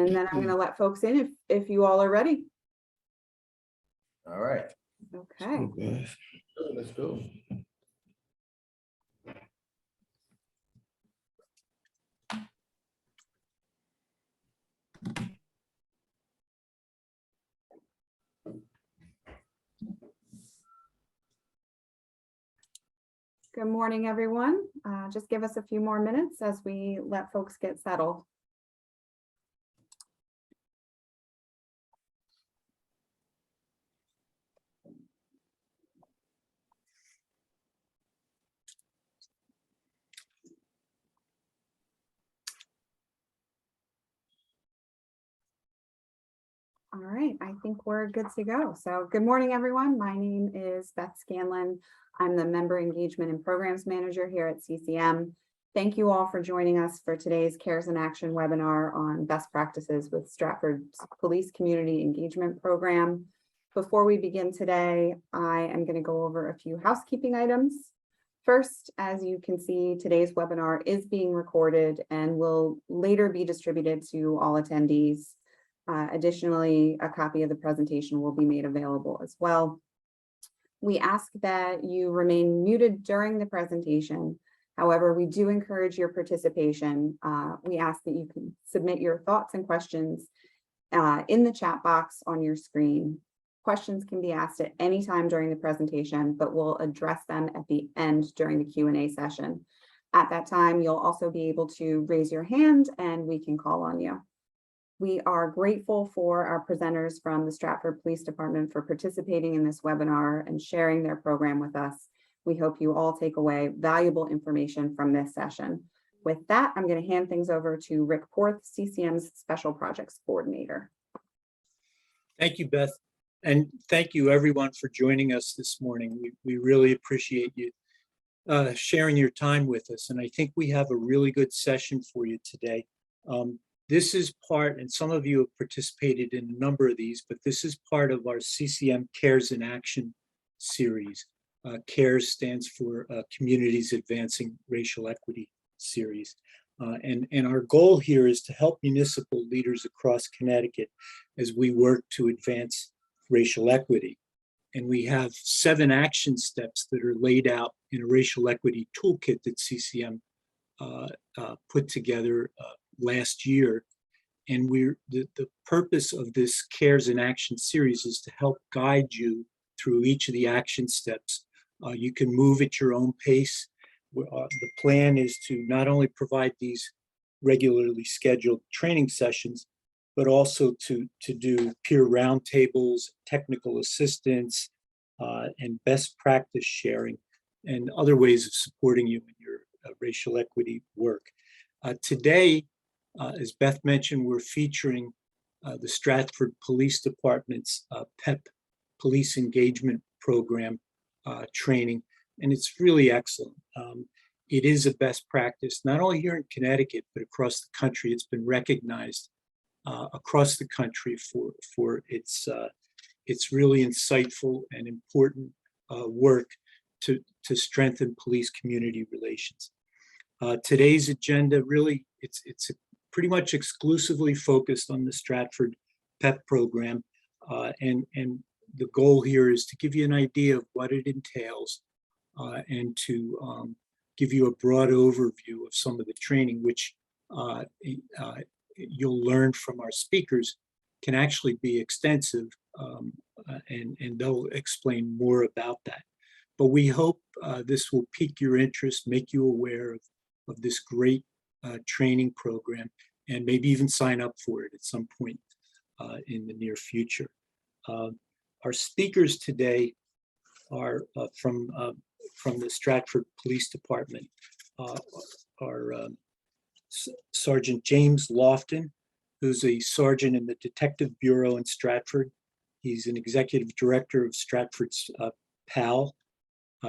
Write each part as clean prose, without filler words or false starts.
And then I'm going to let folks in if you all are ready. All right. Okay. Let's go. Good morning, everyone. Just give us a few more minutes as we let folks get settled. All right, I think we're good to go. So good morning, everyone. My name is Beth Scanlon. I'm the Member Engagement and Programs Manager here at CCM. Thank you all for joining us for today's Cares in Action webinar on best practices with Stratford's Police Community Engagement Program. Before we begin today, I am going to go over a few housekeeping items. First, as you can see, today's webinar is being recorded and will later be distributed to all attendees. Additionally, a copy of the presentation will be made available as well. We ask that you remain muted during the presentation. However, we do encourage your participation. We ask that you can submit your thoughts and questions in the chat box on your screen. Questions can be asked at any time during the presentation, but we'll address them at the end during the Q&A session. At that time, you'll also be able to raise your hand and we can call on you. We are grateful for our presenters from the Stratford Police Department for participating in this webinar and sharing their program with us. We hope you all take away valuable information from this session. With that, I'm going to hand things over to Rick Porth, CCM's Special Projects Coordinator. Thank you, Beth. And thank you everyone for joining us this morning. We really appreciate you sharing your time with us. And I think we have a really good session for you today. This is part, and some of you have participated in a number of these, but this is part of our CCM Cares in Action series. CARES stands for Communities Advancing Racial Equity series. And our goal here is to help municipal leaders across Connecticut as we work to advance racial equity. And we have 7 action steps that are laid out in a racial equity toolkit that CCM put together last year. And the purpose of this Cares in Action series is to help guide you through each of the action steps. You can move at your own pace. The plan is to not only provide these regularly scheduled training sessions, but also to do peer roundtables, technical assistance, and best practice sharing, and other ways of supporting you in your racial equity work. Today, as Beth mentioned, we're featuring the Stratford Police Department's PEP Police Engagement Program training, and it's really excellent. It is a best practice, not only here in Connecticut, but across the country. It's been recognized across the country for its really insightful and important work to strengthen police community relations. Today's agenda really, it's pretty much exclusively focused on the Stratford PEP program. And the goal here is to give you an idea of what it entails and to give you a broad overview of some of the training, which you'll learn from our speakers can actually be extensive, and they'll explain more about that. But we hope this will pique your interest, make you aware of this great training program, and maybe even sign up for it at some point in the near future. Our speakers today are from the Stratford Police Department. Our Sergeant James Lofton, who's a sergeant in the Detective Bureau in Stratford. He's an executive director of Stratford's PAL.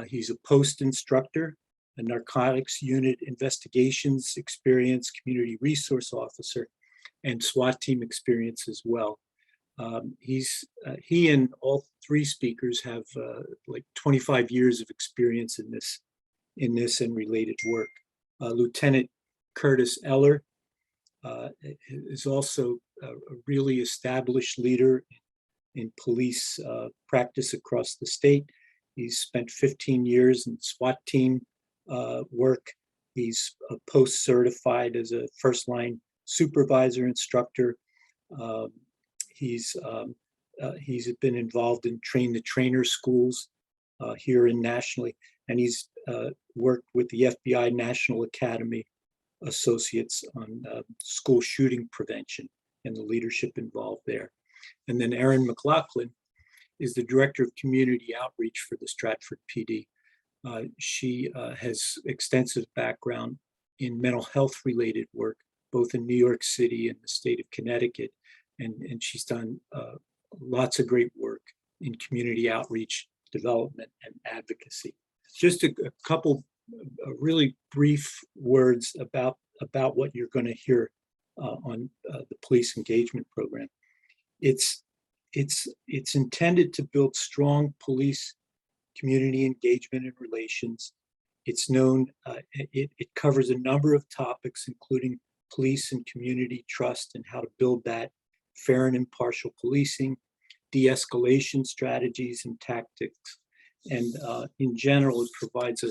He's a post instructor, a narcotics unit investigations experience, community resource officer, and SWAT team experience as well. He and all 3 speakers have like 25 years of experience in this and related work. Lieutenant Curtis Eller is also a really established leader in police practice across the state. He's spent 15 years in SWAT team work. He's post-certified as a first-line supervisor instructor. He's been involved in train-the-trainer schools here and nationally, and he's worked with the FBI National Academy Associates on school shooting prevention and the leadership involved there. And then Erin McLaughlin is the Director of Community Outreach for the Stratford PD. She has extensive background in mental health related work, both in New York City and the state of Connecticut. And she's done lots of great work in community outreach, development, and advocacy. Just a couple really brief words about what you're going to hear on the police engagement program. It's intended to build strong police community engagement and relations. It's known, it covers a number of topics, including police and community trust and how to build that, fair and impartial policing, de-escalation strategies and tactics. And in general, it provides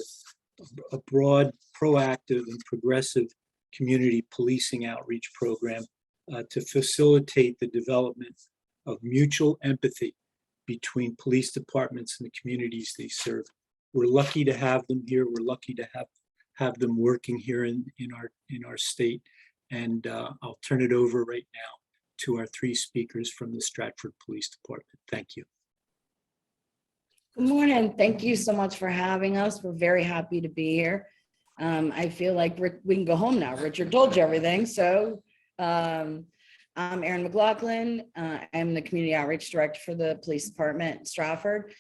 a broad, proactive, and progressive community policing outreach program to facilitate the development of mutual empathy between police departments and the communities they serve. We're lucky to have them here. We're lucky to have them working here in our state. And I'll turn it over right now to our three speakers from the Stratford Police Department. Thank you. Good morning. Thank you so much for having us. We're very happy to be here. I feel like we can go home now. Richard told you everything. So I'm Erin McLaughlin. I'm the Community Outreach Director for the Police Department in Stratford.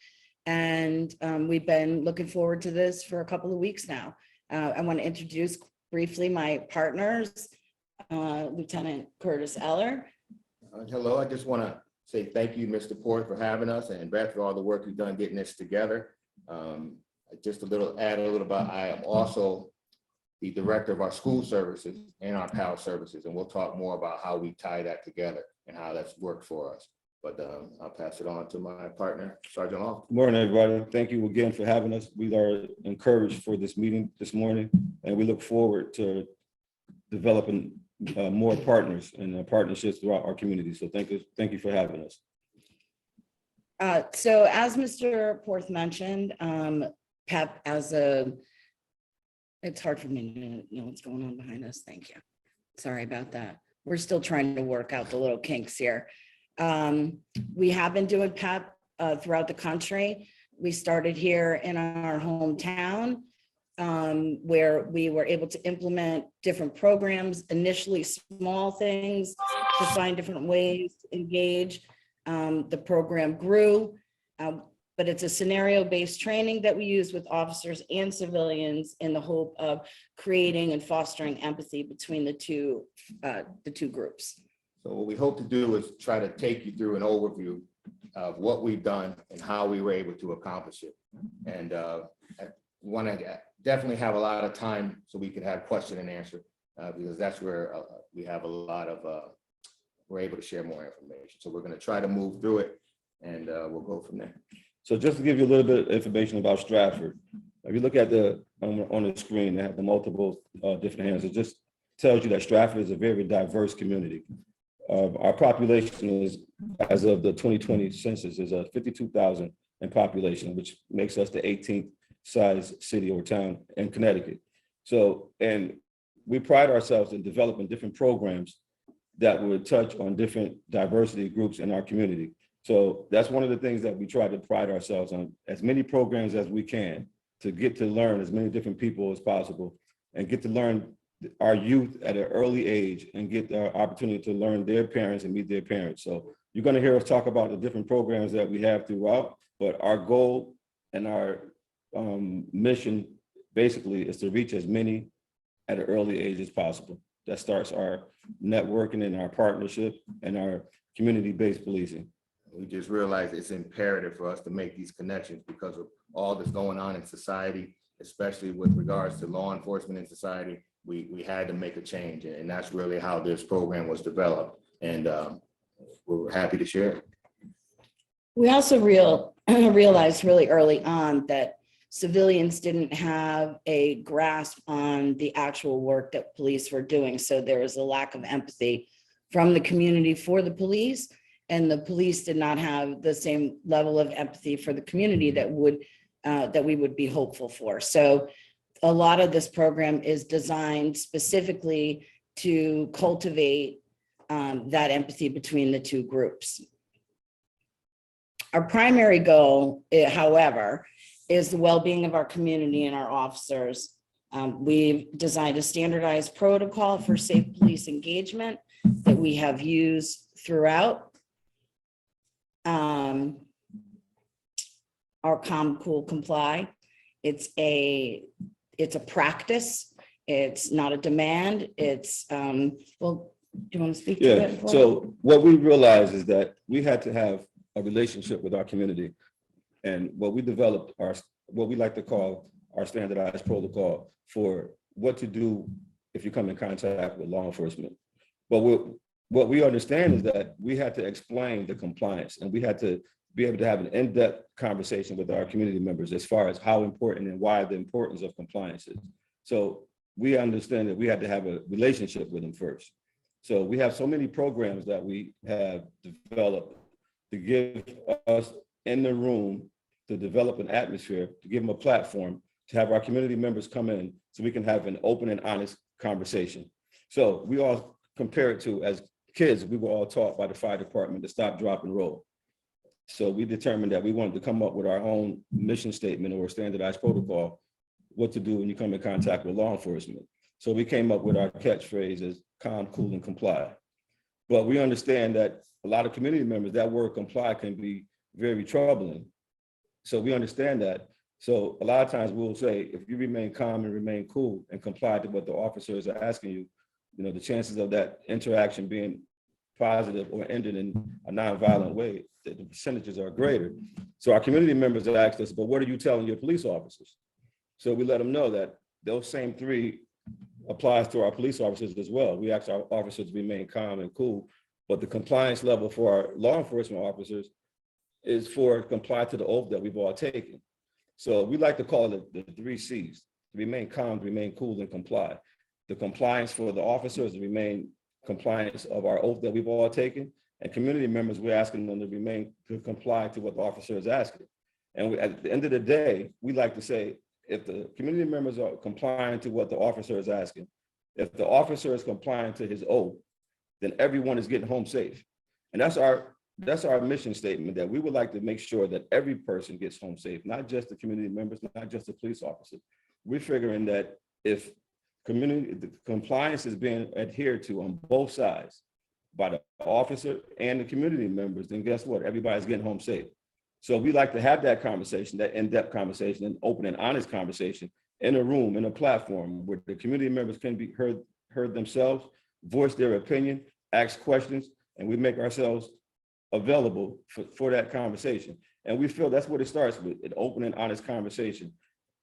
And we've been looking forward to this for a couple of weeks now. I want to introduce briefly my partners, Lieutenant Curtis Eller. Hello, I just want to say thank you, Mr. Port, for having us, and Beth for all the work you've done getting this together. Just add a little about, I am also the director of our school services and our PAL services, and we'll talk more about how we tie that together and how that's worked for us. But I'll pass it on to my partner, Sergeant Lofton. Good morning, everybody. Thank you again for having us. We are encouraged for this meeting this morning, and we look forward to developing more partners and partnerships throughout our community. So thank you for having us. So as Mr. Porth mentioned, PEP it's hard for me to know what's going on behind us. Thank you. Sorry about that. We're still trying to work out the little kinks here. We have been doing PEP throughout the country. We started here in our hometown, where we were able to implement different programs, initially small things to find different ways to engage. The program grew, but it's a scenario-based training that we use with officers and civilians in the hope of creating and fostering empathy between the two groups. So what we hope to do is try to take you through an overview of what we've done and how we were able to accomplish it. And we want to definitely have a lot of time so we can have question and answer, because that's where we have a lot of, we're able to share more information. So we're going to try to move through it, and we'll go from there. So just to give you a little bit of information about Stratford, if you look at on the screen, they have the multiple different hands. It just tells you that Stratford is a very diverse community. Our population is, as of the 2020 census, is 52,000 in population, which makes us the 18th size city or town in Connecticut. So, and we pride ourselves in developing different programs that would touch on different diversity groups in our community. So that's one of the things that we try to pride ourselves on, as many programs as we can, to get to learn as many different people as possible and get to learn our youth at an early age and get the opportunity to learn their parents and meet their parents. So you're going to hear us talk about the different programs that we have throughout, but our goal and our mission basically is to reach as many at an early age as possible. That starts our networking and our partnership and our community-based policing. We just realized it's imperative for us to make these connections because of all that's going on in society, especially with regards to law enforcement in society. We had to make a change, and that's really how this program was developed. And we're happy to share it. We also realized really early on that civilians didn't have a grasp on the actual work that police were doing. So there was a lack of empathy from the community for the police, and the police did not have the same level of empathy for the community that we would be hopeful for. So a lot of this program is designed specifically to cultivate that empathy between the two groups. Our primary goal, however, is the well-being of our community and our officers. We've designed a standardized protocol for safe police engagement that we have used throughout our Calm, Cool, Comply. It's a practice. It's not a demand. It's, well, do you want to speak to Yeah, it? so what we realized is that we had to have a relationship with our community. And what we developed what we like to call our standardized protocol for what to do if you come in contact with law enforcement. But what we understand is that we had to explain the compliance, and we had to be able to have an in-depth conversation with our community members as far as how important and why the importance of compliance is. So we understand that we had to have a relationship with them first. So we have so many programs that we have developed to give us in the room, to develop an atmosphere, to give them a platform, to have our community members come in so we can have an open and honest conversation. So we all compare it to, as kids, we were all taught by the fire department to stop, drop, and roll. So we determined that we wanted to come up with our own mission statement or standardized protocol, what to do when you come in contact with law enforcement. So we came up with our catchphrase as calm, cool, and comply. But we understand that a lot of community members, that word comply can be very troubling. So we understand that. So a lot of times we'll say, if you remain calm and remain cool and comply to what the officers are asking you, the chances of that interaction being positive or ended in a nonviolent way, the percentages are greater. So our community members have asked us, but what are you telling your police officers? So we let them know that those same three applies to our police officers as well. We ask our officers to remain calm and cool, but the compliance level for our law enforcement officers is for comply to the oath that we've all taken. So we like to call it the 3 C's: remain calm, remain cool, and comply. The compliance for the officers to remain compliance of our oath that we've all taken, and community members, we're asking them to comply to what the officer is asking. And at the end of the day, we like to say, if the community members are complying to what the officer is asking, if the officer is complying to his oath, then everyone is getting home safe. And that's our mission statement, that we would like to make sure that every person gets home safe, not just the community members, not just the police officers. We're figuring that if the compliance is being adhered to on both sides by the officer and the community members, then guess what? Everybody's getting home safe. So we like to have that conversation, that in-depth conversation, and open and honest conversation in a room, in a platform where the community members can be heard themselves, voice their opinion, ask questions, and we make ourselves available for that conversation. And we feel that's what it starts with: an open and honest conversation,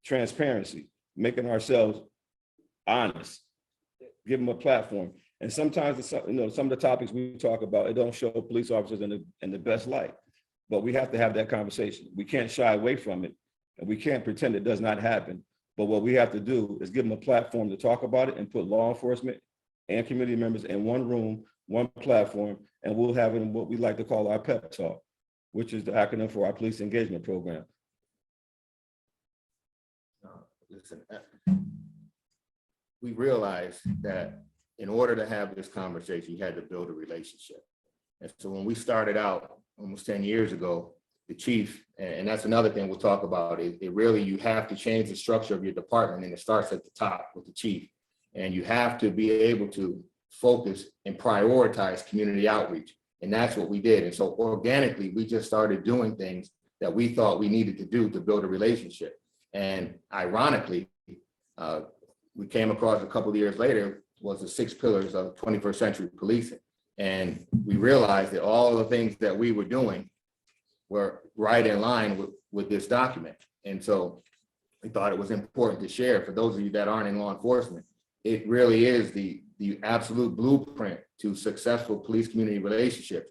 transparency, making ourselves honest, give them a platform. And sometimes, some of the topics we talk about, it don't show police officers in the best light, but we have to have that conversation. We can't shy away from it, and we can't pretend it does not happen. But what we have to do is give them a platform to talk about it and put law enforcement and community members in one room, one platform, and we'll have it in what we like to call our PEP talk, which is the acronym for our police engagement program. Listen, we realized that in order to have this conversation, you had to build a relationship. And so when we started out almost 10 years ago, the chief, and that's another thing we'll talk about, it really, you have to change the structure of your department, and it starts at the top with the chief. And you have to be able to focus and prioritize community outreach. And that's what we did. And so organically, we just started doing things that we thought we needed to do to build a relationship. And ironically, we came across a couple of years later was the 6 pillars of 21st century policing. And we realized that all the things that we were doing were right in line with this document. And so we thought it was important to share. For those of you that aren't in law enforcement, it really is the the absolute blueprint to successful police community relationships.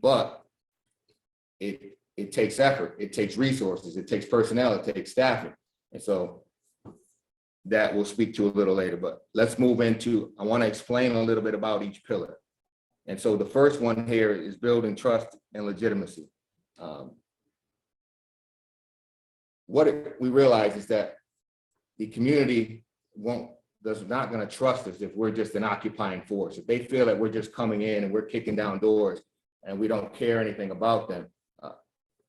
But it takes effort, it takes resources, it takes personnel, it takes staffing. And so that we'll speak to a little later, but let's move into, I want to explain a little bit about each pillar. And so the first one here is building trust and legitimacy. What we realize is that the community is not going to trust us if we're just an occupying force. If they feel that we're just coming in and we're kicking down doors and we don't care anything about them,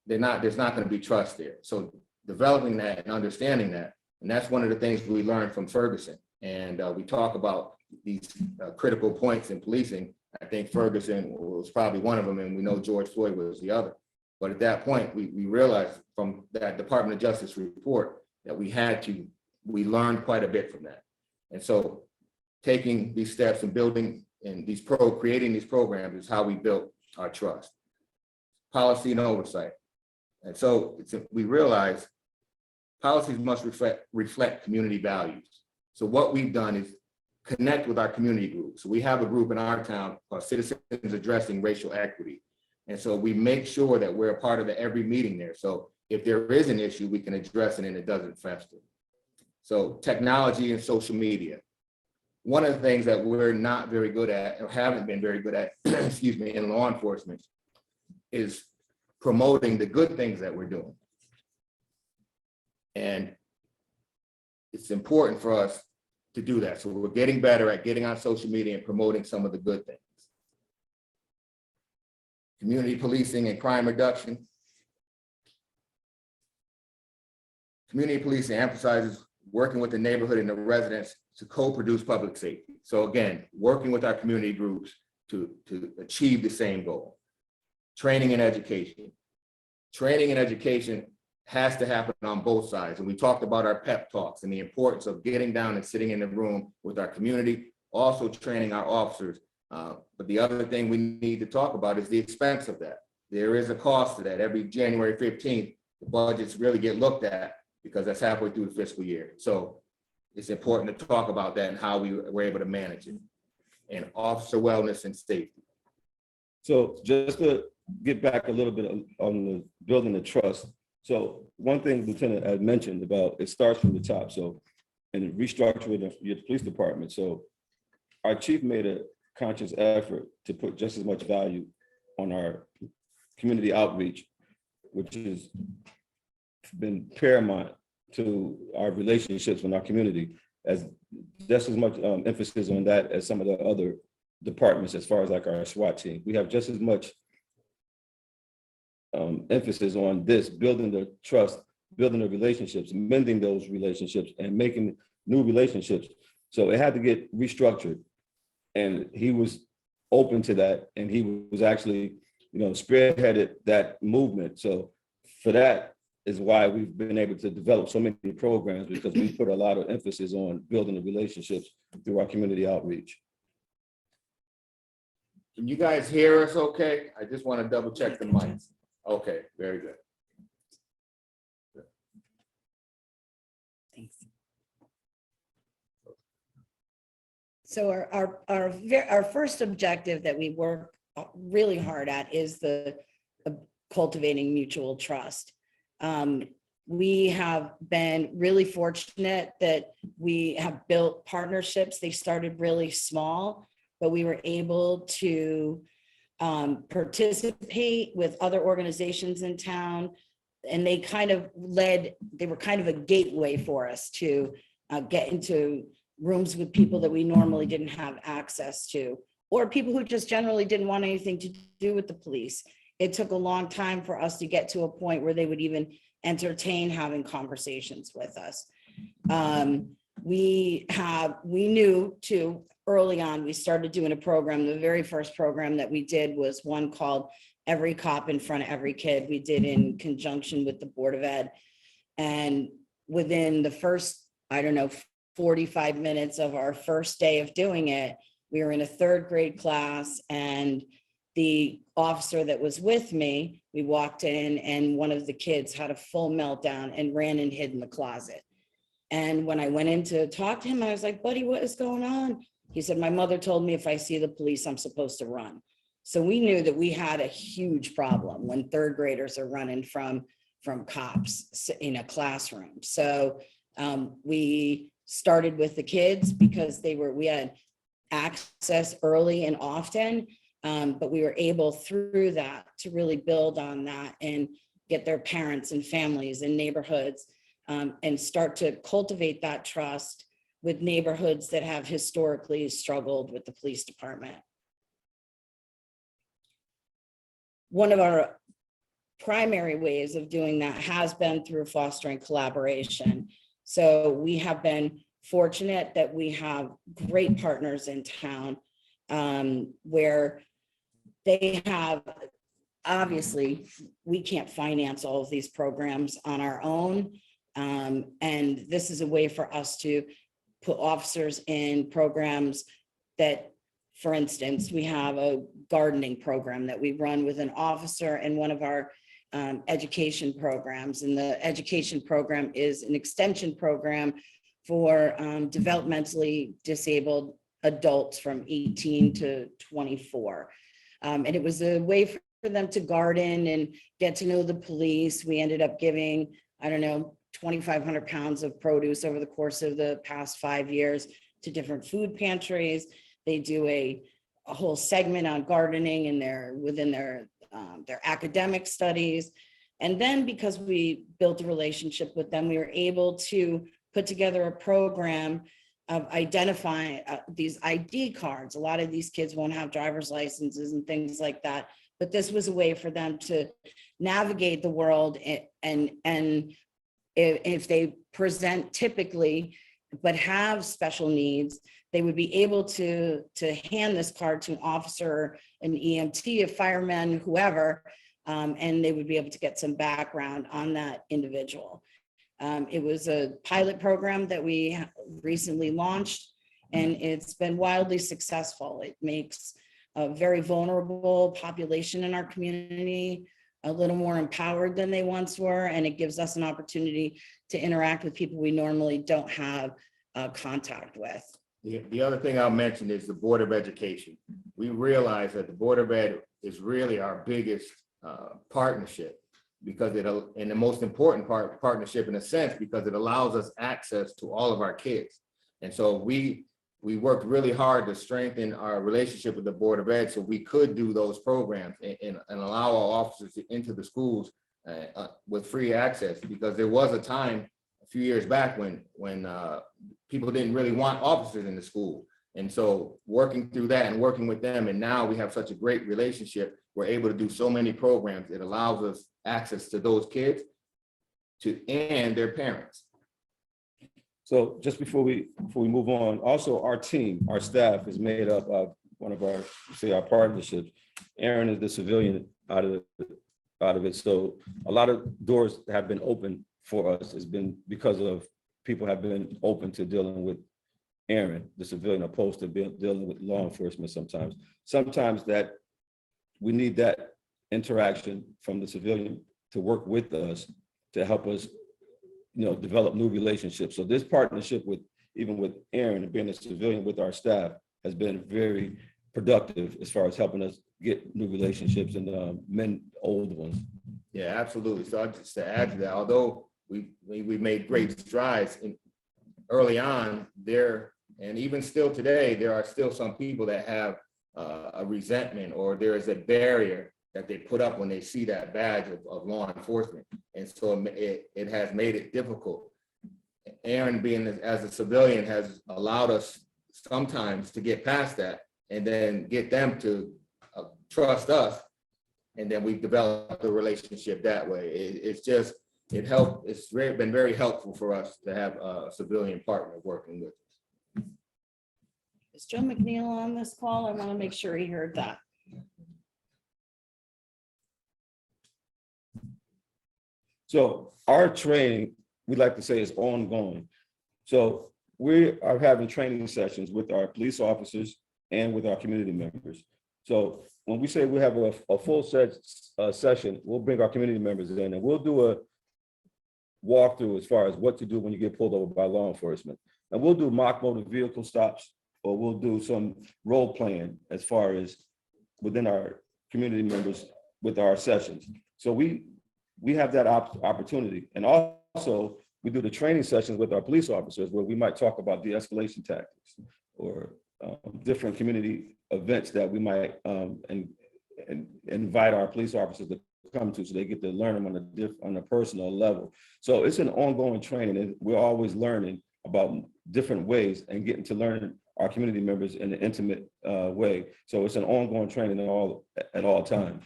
there's not going to be trust there. So developing that and understanding that, and that's one of the things we learned from Ferguson. And we talk about these critical points in policing. I think Ferguson was probably one of them, and we know George Floyd was the other. But at that point, we realized from that Department of Justice report that we learned quite a bit from that. And so taking these steps and building and creating these programs is how we built our trust. Policy and oversight. And so we realize policies must reflect community values. So what we've done is connect with our community groups. So we have a group in our town called Citizens Addressing Racial Equity. And so we make sure that we're a part of every meeting there. So if there is an issue, we can address it and it doesn't fester. So technology and social media. One of the things that we're not very good at, or haven't been very good at, excuse me, in law enforcement is promoting the good things that we're doing. And it's important for us to do that. So we're getting better at getting on social media and promoting some of the good things. Community policing and crime reduction. Community policing emphasizes working with the neighborhood and the residents to co-produce public safety. So again, working with our community groups to achieve the same goal. Training and education. Training and education has to happen on both sides. And we talked about our pep talks and the importance of getting down and sitting in the room with our community, also training our officers. But the other thing we need to talk about is the expense of that. There is a cost to that. Every January 15th, the budgets really get looked at because that's halfway through the fiscal year. So it's important to talk about that and how we were able to manage it. And officer wellness and safety. So just to get back a little bit on the building the trust. So one thing Lieutenant had mentioned about, it starts from the top. So, and restructuring your police department. So our chief made a conscious effort to put just as much value on our community outreach, which has been paramount to our relationships with our community, as just as much emphasis on that as some of the other departments, as far as like our SWAT team. We have just as much emphasis on this, building the trust, building the relationships, mending those relationships, and making new relationships. So it had to get restructured. And he was open to that. And he was actually, spearheaded that movement. So for that is why we've been able to develop so many programs, because we put a lot of emphasis on building the relationships through our community outreach. Can you guys hear us okay? I just want to double check the mics. Okay, very good. Thanks. So our first objective that we work really hard at is the cultivating mutual trust. We have been really fortunate that we have built partnerships. They started really small, but we were able to participate with other organizations in town. And they were kind of a gateway for us to get into rooms with people that we normally didn't have access to, or people who just generally didn't want anything to do with the police. It took a long time for us to get to a point where they would even entertain having conversations with us. We knew too, early on, we started doing a program. The very first program that we did was one called Every Cop in Front of Every Kid. We did in conjunction with the Board of Ed. And within the first, 45 minutes of our first day of doing it, we were in a third grade class, and the officer that was with me, we walked in and one of the kids had a full meltdown and ran and hid in the closet. And when I went in to talk to him, I was like, buddy, what is going on? He said, my mother told me if I see the police, I'm supposed to run. So we knew that we had a huge problem when third graders are running from cops in a classroom. So we started with the kids because we had access early and often, but we were able through that to really build on that and get their parents and families and neighborhoods and start to cultivate that trust with neighborhoods that have historically struggled with the police department. One of our primary ways of doing that has been through fostering collaboration. So we have been fortunate that we have great partners in town where they have, obviously, we can't finance all of these programs on our own. And this is a way for us to put officers in programs that, for instance, we have a gardening program that we run with an officer in one of our education programs. And the education program is an extension program for developmentally disabled adults from 18 to 24. And it was a way for them to garden and get to know the police. We ended up giving, I don't know, 2,500 pounds of produce over the course of the past 5 years to different food pantries. They do a whole segment on gardening and within their academic studies. And then because we built a relationship with them, we were able to put together a program of identifying these ID cards. A lot of these kids won't have driver's licenses and things like that, but this was a way for them to navigate the world and if they present typically, but have special needs, they would be able to hand this card to an officer, an EMT, a fireman, whoever, and they would be able to get some background on that individual. It was a pilot program that we recently launched, and it's been wildly successful. It makes a very vulnerable population in our community a little more empowered than they once were, and it gives us an opportunity to interact with people we normally don't have contact with. The other thing I'll mention is the Board of Education. We realize that the Board of Ed is really our biggest partnership because and the most important partnership in a sense, because it allows us access to all of our kids. And so we worked really hard to strengthen our relationship with the Board of Ed so we could do those programs and allow our officers into the schools with free access, because there was a time a few years back when people didn't really want officers in the school. And so working through that and working with them, and now we have such a great relationship, we're able to do so many programs. It allows us access to those kids and their parents. So just before we move on, also our team, our staff is made up of one of our partnerships. Erin is the civilian out of it. So a lot of doors have been open for us. It's been because of people have been open to dealing with Erin, the civilian, opposed to dealing with law enforcement sometimes. Sometimes that we need that interaction from the civilian to work with us to help us, develop new relationships. So this partnership even with Erin and being a civilian with our staff has been very productive as far as helping us get new relationships and mend old ones. Yeah, absolutely. So just to add to that, although we made great strides early on there, and even still today, there are still some people that have a resentment, or there is a barrier that they put up when they see that badge of law enforcement. And so it has made it difficult. Erin, being as a civilian, has allowed us sometimes to get past that and then get them to trust us. And then we've developed the relationship that way. It's been very helpful for us to have a civilian partner working with us. Is Joe McNeil on this call? I want to make sure he heard that. So our training, we like to say, is ongoing. So we are having training sessions with our police officers and with our community members. So when we say we have a full session, we'll bring our community members in and we'll do walkthrough as far as what to do when you get pulled over by law enforcement. And we'll do mock motor vehicle stops, or we'll do some role playing as far as within our community members with our sessions. So we have that opportunity. And also we do the training sessions with our police officers where we might talk about de-escalation tactics or different community events that we might and invite our police officers to come to, so they get to learn them on a personal level. So it's an ongoing training, and we're always learning about different ways and getting to learn our community members in an intimate way. So it's an ongoing training at all times.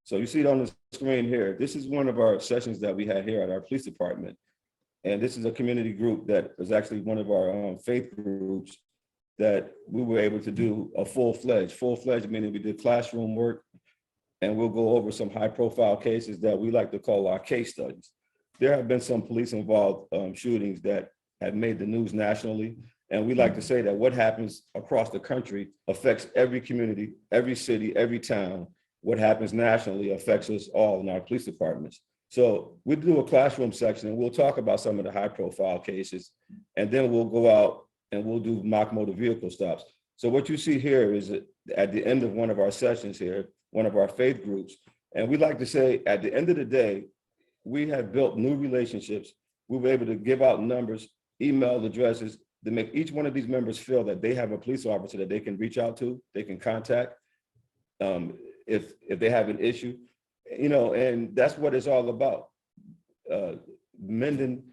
So you see it on the screen here. This is one of our sessions that we had here at our police department. And this is a community group that was actually one of our faith groups that we were able to do a full-fledged, meaning we did classroom work, and we'll go over some high-profile cases that we like to call our case studies. There have been some police-involved shootings that have made the news nationally, and we like to say that what happens across the country affects every community, every city, every town. What happens nationally affects us all in our police departments. So we do a classroom section, and we'll talk about some of the high-profile cases, and then we'll go out and we'll do mock motor vehicle stops. So what you see here is at the end of one of our sessions here, one of our faith groups, and we like to say at the end of the day, we have built new relationships. We were able to give out numbers, email addresses to make each one of these members feel that they have a police officer that they can reach out to, they can contact if they have an issue, and that's what it's all about. Mending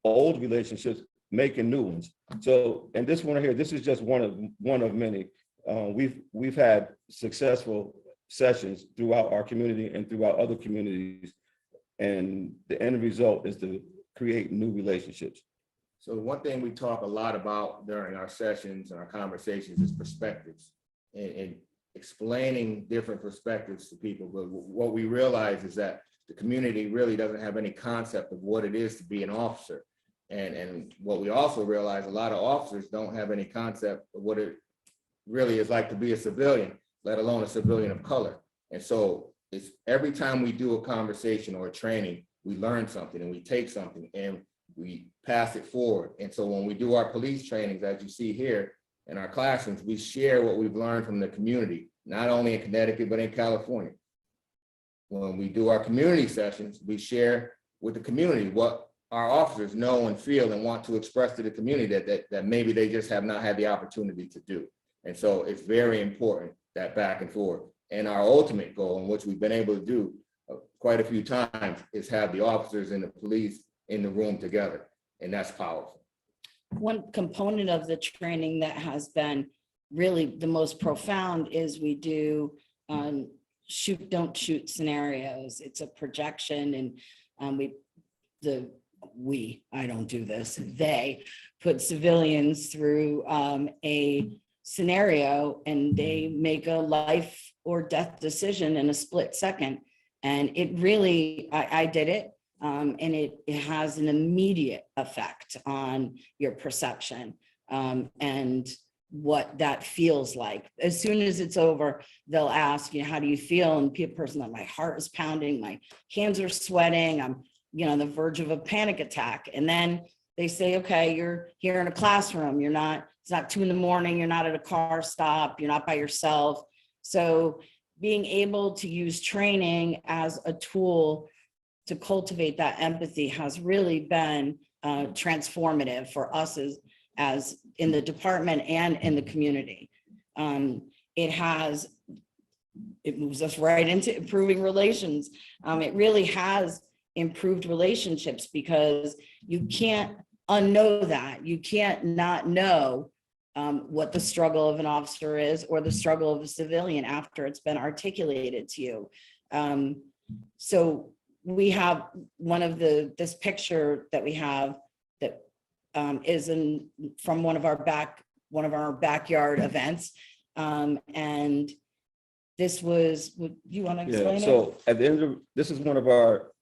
old relationships, making new ones. So, and this one here, this is just one of many. We've had successful sessions throughout our community and throughout other communities, and the end result is to create new relationships. So one thing we talk a lot about during our sessions and our conversations is perspectives and explaining different perspectives to people. But what we realize is that the community really doesn't have any concept of what it is to be an officer. And what we also realize, a lot of officers don't have any concept of what it really is like to be a civilian, let alone a civilian of color. And so it's every time we do a conversation or a training, we learn something and we take something and we pass it forward. And so when we do our police trainings, as you see here in our classrooms, we share what we've learned from the community, not only in Connecticut, but in California. When we do our community sessions, we share with the community what our officers know and feel and want to express to the community that maybe they just have not had the opportunity to do. And so it's very important, that back and forth. And our ultimate goal, and which we've been able to do quite a few times, is have the officers and the police in the room together. And that's powerful. One component of the training that has been really the most profound is we do shoot, don't shoot scenarios. It's a projection, and I don't do this, they put civilians through a scenario, and they make a life or death decision in a split second. And it really, I did it, and it has an immediate effect on your perception and what that feels like. As soon as it's over, they'll ask you, how do you feel? And the person, like, my heart is pounding, my hands are sweating, I'm on the verge of a panic attack. And then they say, okay, you're here in a classroom, it's not 2 a.m, you're not at a car stop, you're not by yourself. So being able to use training as a tool to cultivate that empathy has really been transformative for us as in the department and in the community. It moves us right into improving relations. It really has improved relationships, because you can't unknow that. You can't not know what the struggle of an officer is or the struggle of a civilian after it's been articulated to you. So we have this picture that we have that is from one of our backyard events. And this was, you want to explain it? So at the end of, this is one of our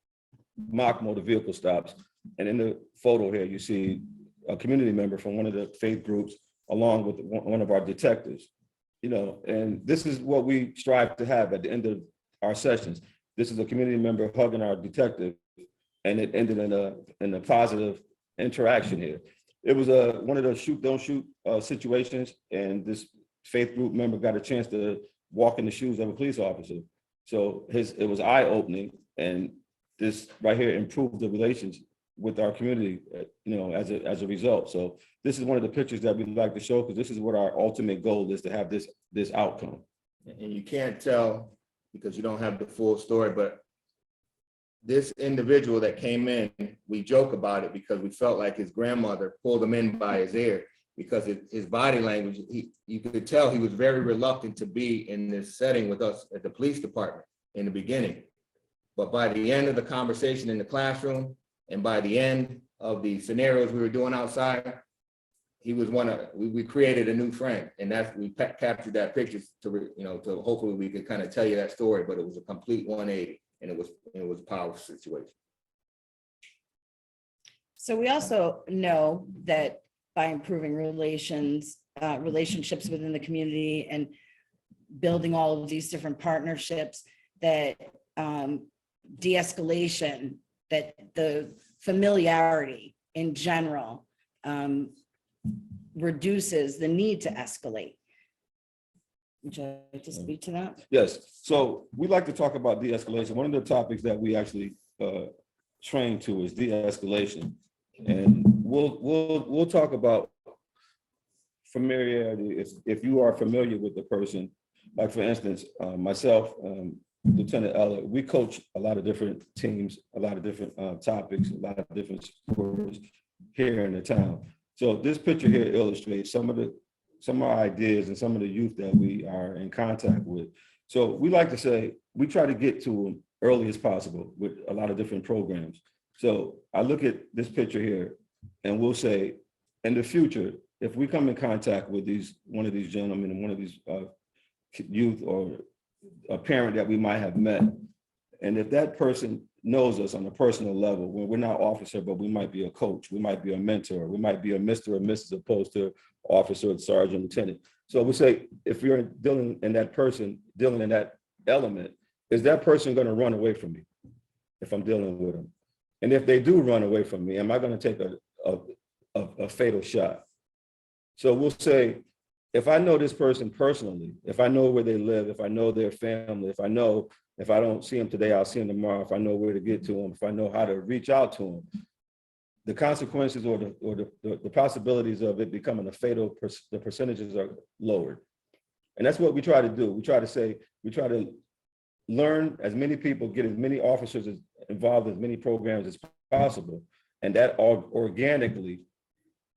mock motor vehicle stops. And in the photo here, you see a community member from one of the faith groups, along with one of our detectives. And this is what we strive to have at the end of our sessions. This is a community member hugging our detective, and it ended in a positive interaction here. It was one of those shoot, don't shoot situations, and this faith group member got a chance to walk in the shoes of a police officer. So it was eye-opening, and this right here improved the relations with our community, as a result. So this is one of the pictures that we'd like to show, because this is what our ultimate goal is, to have this outcome. And you can't tell because you don't have the full story, but this individual that came in, we joke about it because we felt like his grandmother pulled him in by his ear, because his body language, you could tell he was very reluctant to be in this setting with us at the police department in the beginning. But by the end of the conversation in the classroom, and by the end of the scenarios we were doing outside, he was we created a new friend, and we captured that picture to hopefully we could kind of tell you that story, but it was a complete 180, and it was a powerful situation. So we also know that by improving relationships within the community and building all of these different partnerships, that de-escalation, that the familiarity in general reduces the need to escalate. Would you like to speak to that? Yes, so we like to talk about de-escalation. One of the topics that we actually train to is de-escalation. And we'll talk about familiarity. If you are familiar with the person, like for instance, myself, Lieutenant Eller, we coach a lot of different teams, a lot of different topics, a lot of different sports here in the town. So this picture here illustrates some of our ideas and some of the youth that we are in contact with. So we like to say, we try to get to them early as possible with a lot of different programs. So I look at this picture here and we'll say, in the future, if we come in contact with one of these gentlemen and one of these youth or a parent that we might have met, and if that person knows us on a personal level, when we're not officer, but we might be a coach, we might be a mentor, we might be a Mr. or Mrs. opposed to officer, sergeant, lieutenant. So we say, if you're dealing in that element, is that person going to run away from me if I'm dealing with them? And if they do run away from me, am I going to take a fatal shot? So we'll say, if I know this person personally, if I know where they live, if I know their family, if I don't see them today, I'll see them tomorrow, if I know where to get to them, if I know how to reach out to them, the consequences or the possibilities of it becoming a fatal, the percentages are lowered. And that's what we try to do. We try to learn as many people, get as many officers involved in as many programs as possible. And that organically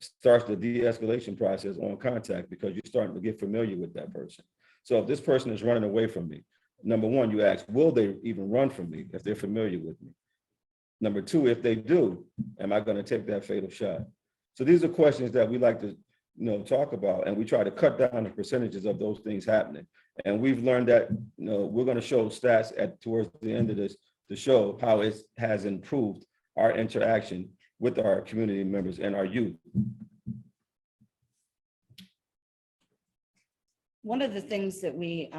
starts the de-escalation process on contact, because you're starting to get familiar with that person. So if this person is running away from me, number one, you ask, will they even run from me if they're familiar with me? Number two, if they do, am I going to take that fatal shot? So these are questions that we like to talk about, and we try to cut down the percentages of those things happening. And we've learned that we're going to show stats towards the end of this to show how it has improved our interaction with our community members and our youth. One of the things that we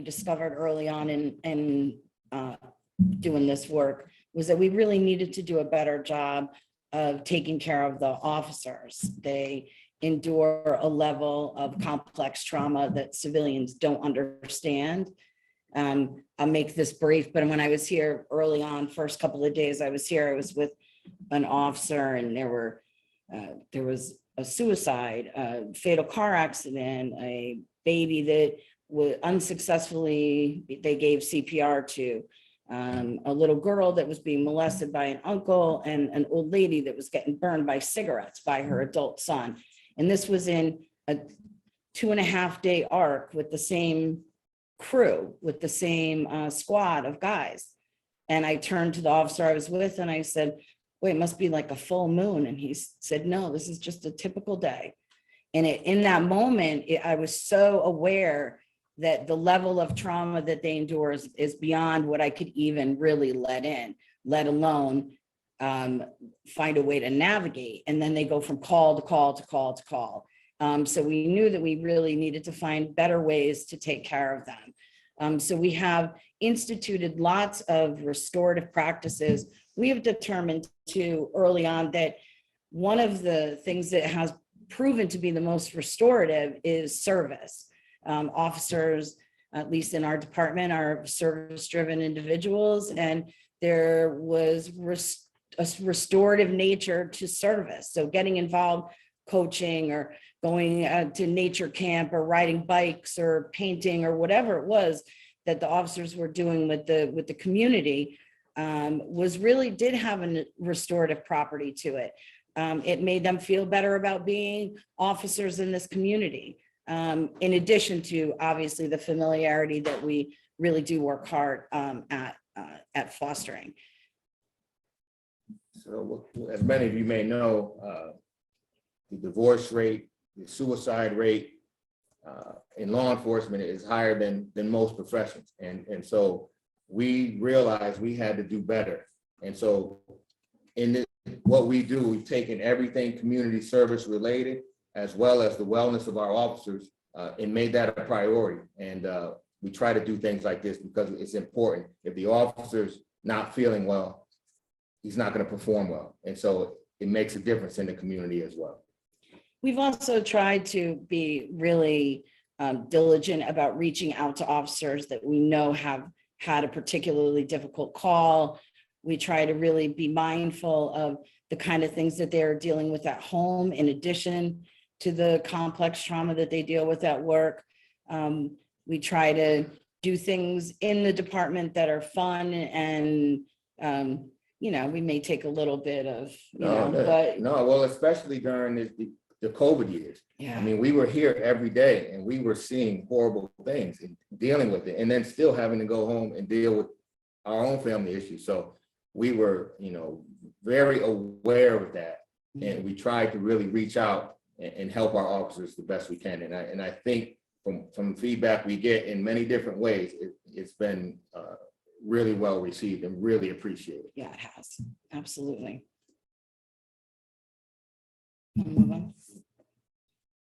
discovered early on in doing this work was that we really needed to do a better job of taking care of the officers. They endure a level of complex trauma that civilians don't understand. I'll make this brief, but when I was here early on, first couple of days I was here, I was with an officer, and there was a suicide, a fatal car accident, a baby that was unsuccessfully, they gave CPR to, a little girl that was being molested by an uncle, and an old lady that was getting burned by cigarettes by her adult son. And this was in a 2.5-day arc with the same crew, with the same squad of guys. And I turned to the officer I was with and I said, wait, it must be like a full moon. And he said, no, this is just a typical day. And in that moment, I was so aware that the level of trauma that they endure is beyond what I could even really let in, let alone find a way to navigate. And then they go from call to call to call to call. So we knew that we really needed to find better ways to take care of them. So we have instituted lots of restorative practices. We have determined too early on that one of the things that has proven to be the most restorative is service. Officers, at least in our department, are service-driven individuals, and there was a restorative nature to service. So getting involved, coaching or going to nature camp or riding bikes or painting or whatever it was that the officers were doing with the community was really did have a restorative property to it. It made them feel better about being officers in this community. In addition to obviously the familiarity that we really do work hard at fostering. So as many of you may know, the divorce rate, the suicide rate in law enforcement is higher than most professions. And so we realized we had to do better. And so in this, what we do, we've taken everything community service related, as well as the wellness of our officers, and made that a priority. And we try to do things like this because it's important. If the officer's not feeling well, he's not going to perform well. And so it makes a difference in the community as well. We've also tried to be really diligent about reaching out to officers that we know have had a particularly difficult call. We try to really be mindful of the kind of things that they're dealing with at home, in addition to the complex trauma that they deal with at work. We try to do things in the department that are fun and, we may take a little bit of, well, especially during the COVID years. Yeah. I mean, we were here every day and we were seeing horrible things and dealing with it, and then still having to go home and deal with our own family issues. So we were, very aware of that. And we tried to really reach out and help our officers the best we can. And I think from feedback we get in many different ways, it's been really well received and really appreciated. Yeah, it has. Absolutely. Move on.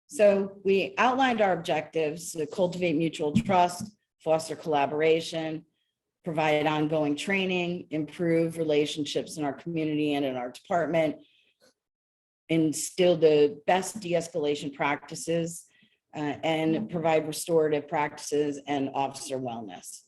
So we outlined our objectives to cultivate mutual trust, foster collaboration, provide ongoing training, improve relationships in our community and in our department, instill the best de-escalation practices, and provide restorative practices and officer wellness.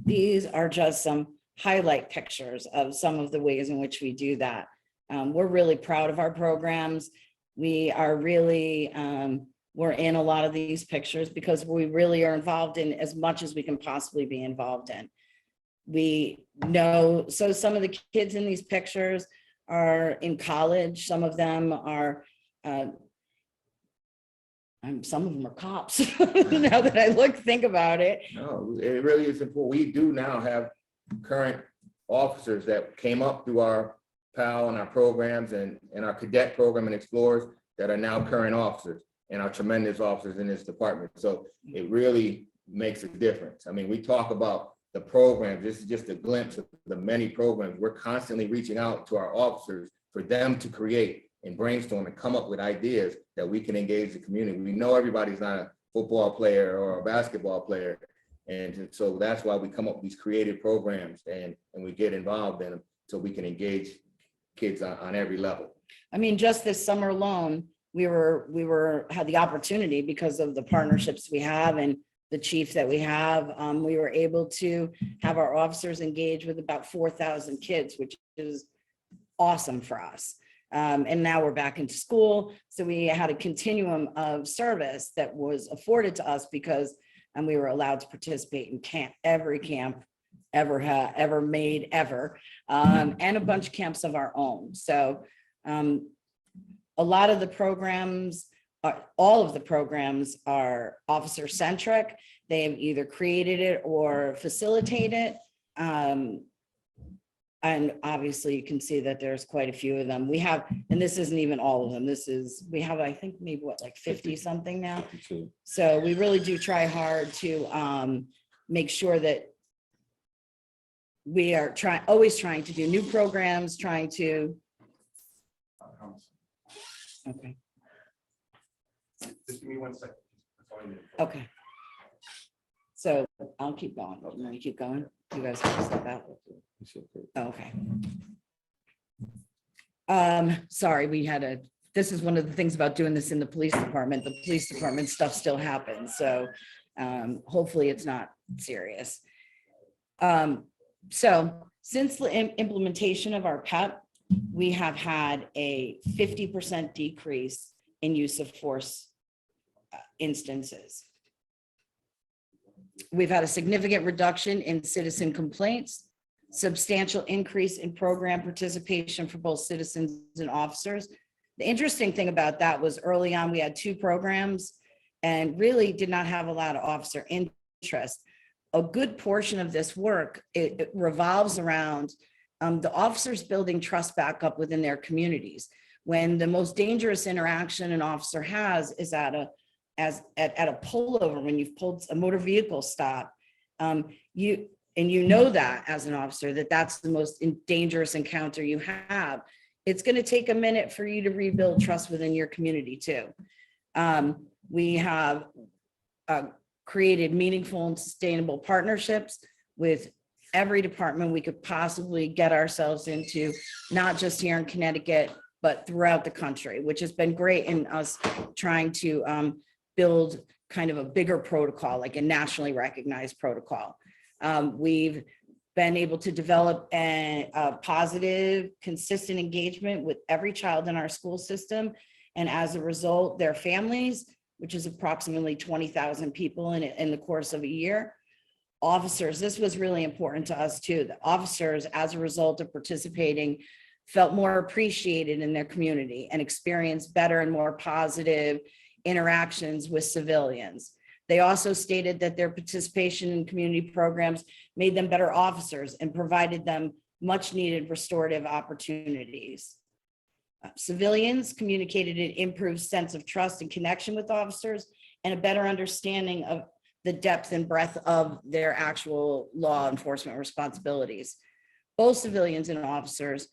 These are just some highlight pictures of some of the ways in which we do that. We're really proud of our programs. We are really, we're in a lot of these pictures because we really are involved in as much as we can possibly be involved in. We know, so some of the kids in these pictures are in college. Some of them are, some of them are cops. Now that I think about it. No, it really is important. We do now have current officers that came up through our PAL and our programs and our cadet program and explorers that are now current officers and are tremendous officers in this department. So it really makes a difference. I mean, we talk about the programs. This is just a glimpse of the many programs. We're constantly reaching out to our officers for them to create and brainstorm and come up with ideas that we can engage the community. We know everybody's not a football player or a basketball player. And so that's why we come up with these creative programs and we get involved in them so we can engage kids on every level. I mean, just this summer alone, we had the opportunity because of the partnerships we have and the chief that we have. We were able to have our officers engage with about 4,000 kids, which is awesome for us. And now we're back into school. So we had a continuum of service that was afforded to us because we were allowed to participate in every camp ever made, and a bunch of camps of our own. So a lot of the programs, all of the programs are officer centric. They have either created it or facilitated. And obviously you can see that there's quite a few of them. We have, and this isn't even all of them. We have, I think maybe like 50 something now. 52. So we really do try hard to make sure that we are always trying to do new programs, trying to Okay, Just give me 1 second. That's all I need. okay. So I'll keep going. You want me to keep going? You guys have to step out. Okay. Sorry, this is one of the things about doing this in the police department. The police department stuff still happens, so hopefully it's not serious. So since the implementation of our PEP, we have had a 50% decrease in use of force instances. We've had a significant reduction in citizen complaints, substantial increase in program participation for both citizens and officers. The interesting thing about that was early on, we had 2 programs and really did not have a lot of officer interest. A good portion of this work, it revolves around the officers building trust back up within their communities. When the most dangerous interaction an officer has is at a pullover, when you've pulled a motor vehicle stop, you know that as an officer, that's the most dangerous encounter you have. It's going to take a minute for you to rebuild trust within your community too. We have created meaningful and sustainable partnerships with every department we could possibly get ourselves into, not just here in Connecticut, but throughout the country, which has been great in us trying to build kind of a bigger protocol, like a nationally recognized protocol. We've been able to develop a positive, consistent engagement with every child in our school system. And as a result, their families, which is approximately 20,000 people in the course of a year. Officers, this was really important to us too. The officers, as a result of participating, felt more appreciated in their community and experienced better and more positive interactions with civilians. They also stated that their participation in community programs made them better officers and provided them much needed restorative opportunities. Civilians communicated an improved sense of trust and connection with officers and a better understanding of the depth and breadth of their actual law enforcement responsibilities. Both civilians and officers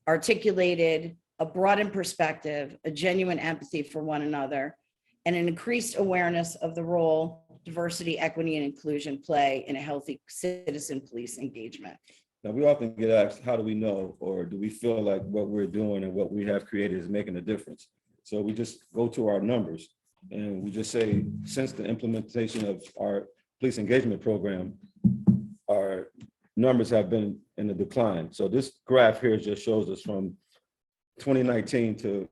articulated a broadened perspective, a genuine empathy for one another, and an increased awareness of the role diversity, equity, and inclusion play in a healthy citizen police engagement. Now, we often get asked, how do we know, or do we feel like what we're doing and what we have created is making a difference? So we just go to our numbers and we just say, since the implementation of our police engagement program, our numbers have been in a decline. So this graph here just shows us from 2019 to,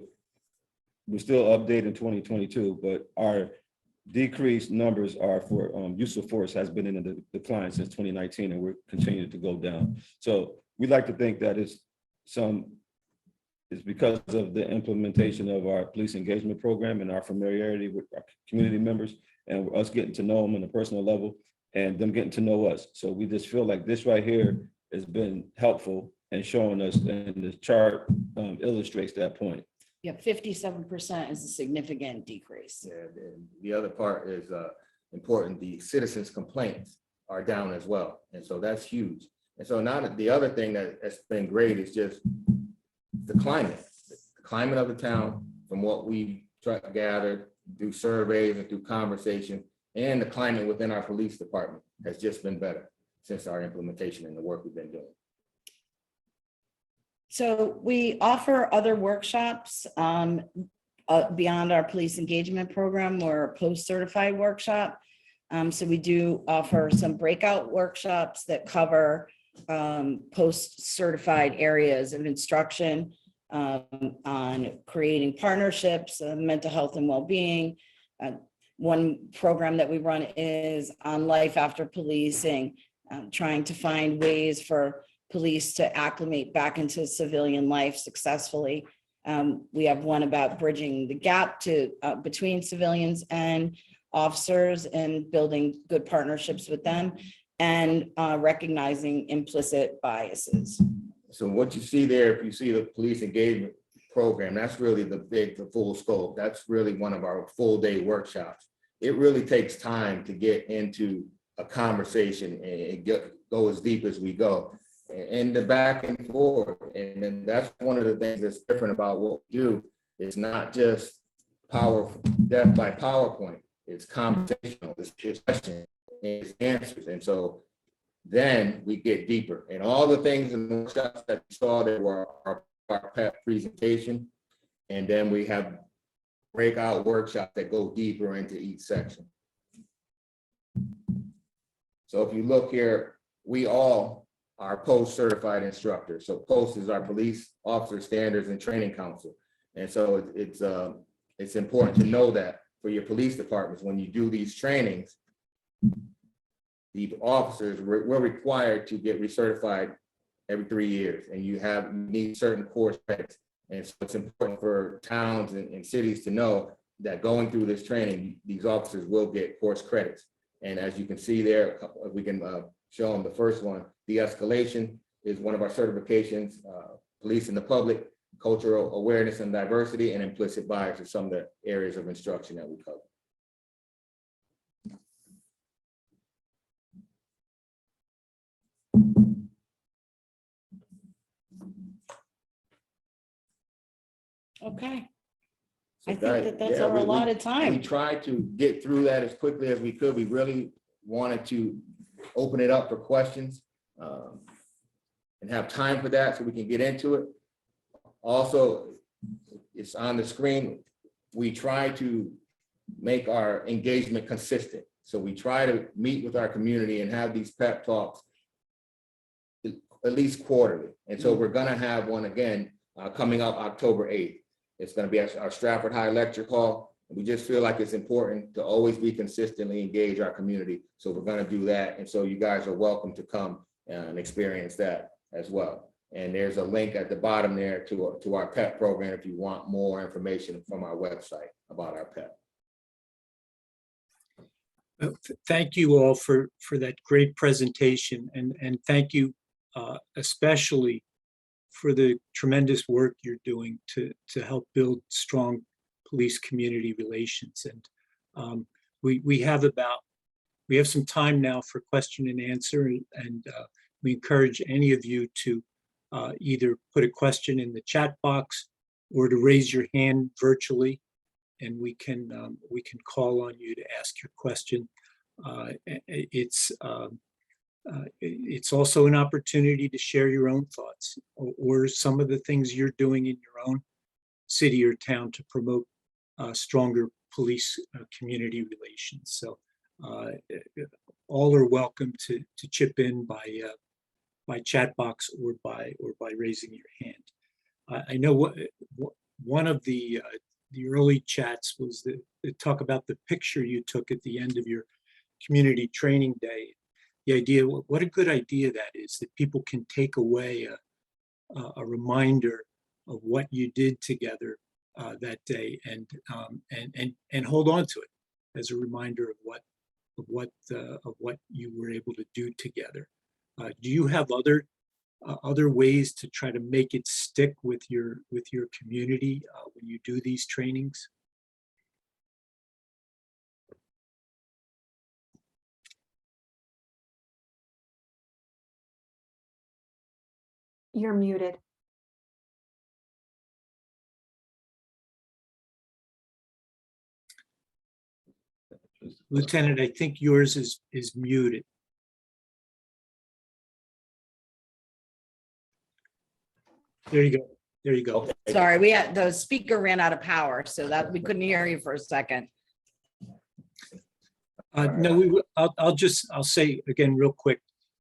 we're still updating 2022, but our decreased numbers are for use of force has been in a decline since 2019, and we're continuing to go down. So we like to think that it's because of the implementation of our police engagement program and our familiarity with our community members and us getting to know them on a personal level and them getting to know us. So we just feel like this right here has been helpful and showing us, and the chart illustrates that point. Yeah, 57% is a significant decrease. Yeah, the other part is important. The citizens' complaints are down as well. And so that's huge. And so now the other thing that's been great is just the climate of the town, from what we try to gather through surveys and through conversation, and the climate within our police department has just been better since our implementation and the work we've been doing. So we offer other workshops beyond our police engagement program or a post-certified workshop. So we do offer some breakout workshops that cover post-certified areas of instruction on creating partnerships, mental health and well-being. One program that we run is on life after policing, trying to find ways for police to acclimate back into civilian life successfully. We have one about bridging the gap between civilians and officers and building good partnerships with them, and recognizing implicit biases. So what you see there, if you see the police engagement program, that's really the full scope. That's really one of our full day workshops. It really takes time to get into a conversation and go as deep as we go. And the back and forth. And then that's one of the things that's different about what we do. It's not just death by PowerPoint. It's conversational, it's questions, it's answers. And so then we get deeper. And all the things in the workshops that you saw that were our PEP presentation. And then we have breakout workshops that go deeper into each section. So if you look here, we all are post-certified instructors. So POST is our Police Officer Standards and Training Council. And so it's important to know that for your police departments, when you do these trainings, the officers, we're required to get recertified every 3 years, and you need certain course credits. And so it's important for towns and cities to know that going through this training, these officers will get course credits. And as you can see there, we can show them the first one. De-escalation is one of our certifications. Police in the public, cultural awareness and diversity, and implicit bias are some of the areas of instruction that we cover. Okay. So I think that's yeah, our allotted we time. tried to get through that as quickly as we could. We really wanted to open it up for questions and have time for that so we can get into it. Also, it's on the screen. We try to make our engagement consistent. So we try to meet with our community and have these pep talks at least quarterly. And so we're gonna have one again coming up October 8th. It's going to be at our Stratford High Lecture Hall. We just feel like it's important to always be consistently engage our community. So we're going to do that. And so you guys are welcome to come and experience that as well. And there's a link at the bottom there to our PEP program if you want more information from our website about our PEP. Thank you all for that great presentation, and thank you especially for the tremendous work you're doing to help build strong police community relations. And we have some time now for question and answer, and we encourage any of you to either put a question in the chat box or to raise your hand virtually, and we can call on you to ask your question. It's also an opportunity to share your own thoughts or some of the things you're doing in your own city or town to promote stronger police community relations. So all are welcome to chip in by chat box or by raising your hand. I know one of the early chats was the talk about the picture you took at the end of your community training day. The idea, what a good idea that is, that people can take away a reminder of what you did together that day, and hold on to it as a reminder of what you were able to do together. Do you have other ways to try to make it stick with your community when you do these trainings? You're muted. Lieutenant, I think yours is muted. There you go. There you go. Okay. Sorry, the speaker ran out of power, so that we couldn't hear you for a second. No, I'll say again real quick.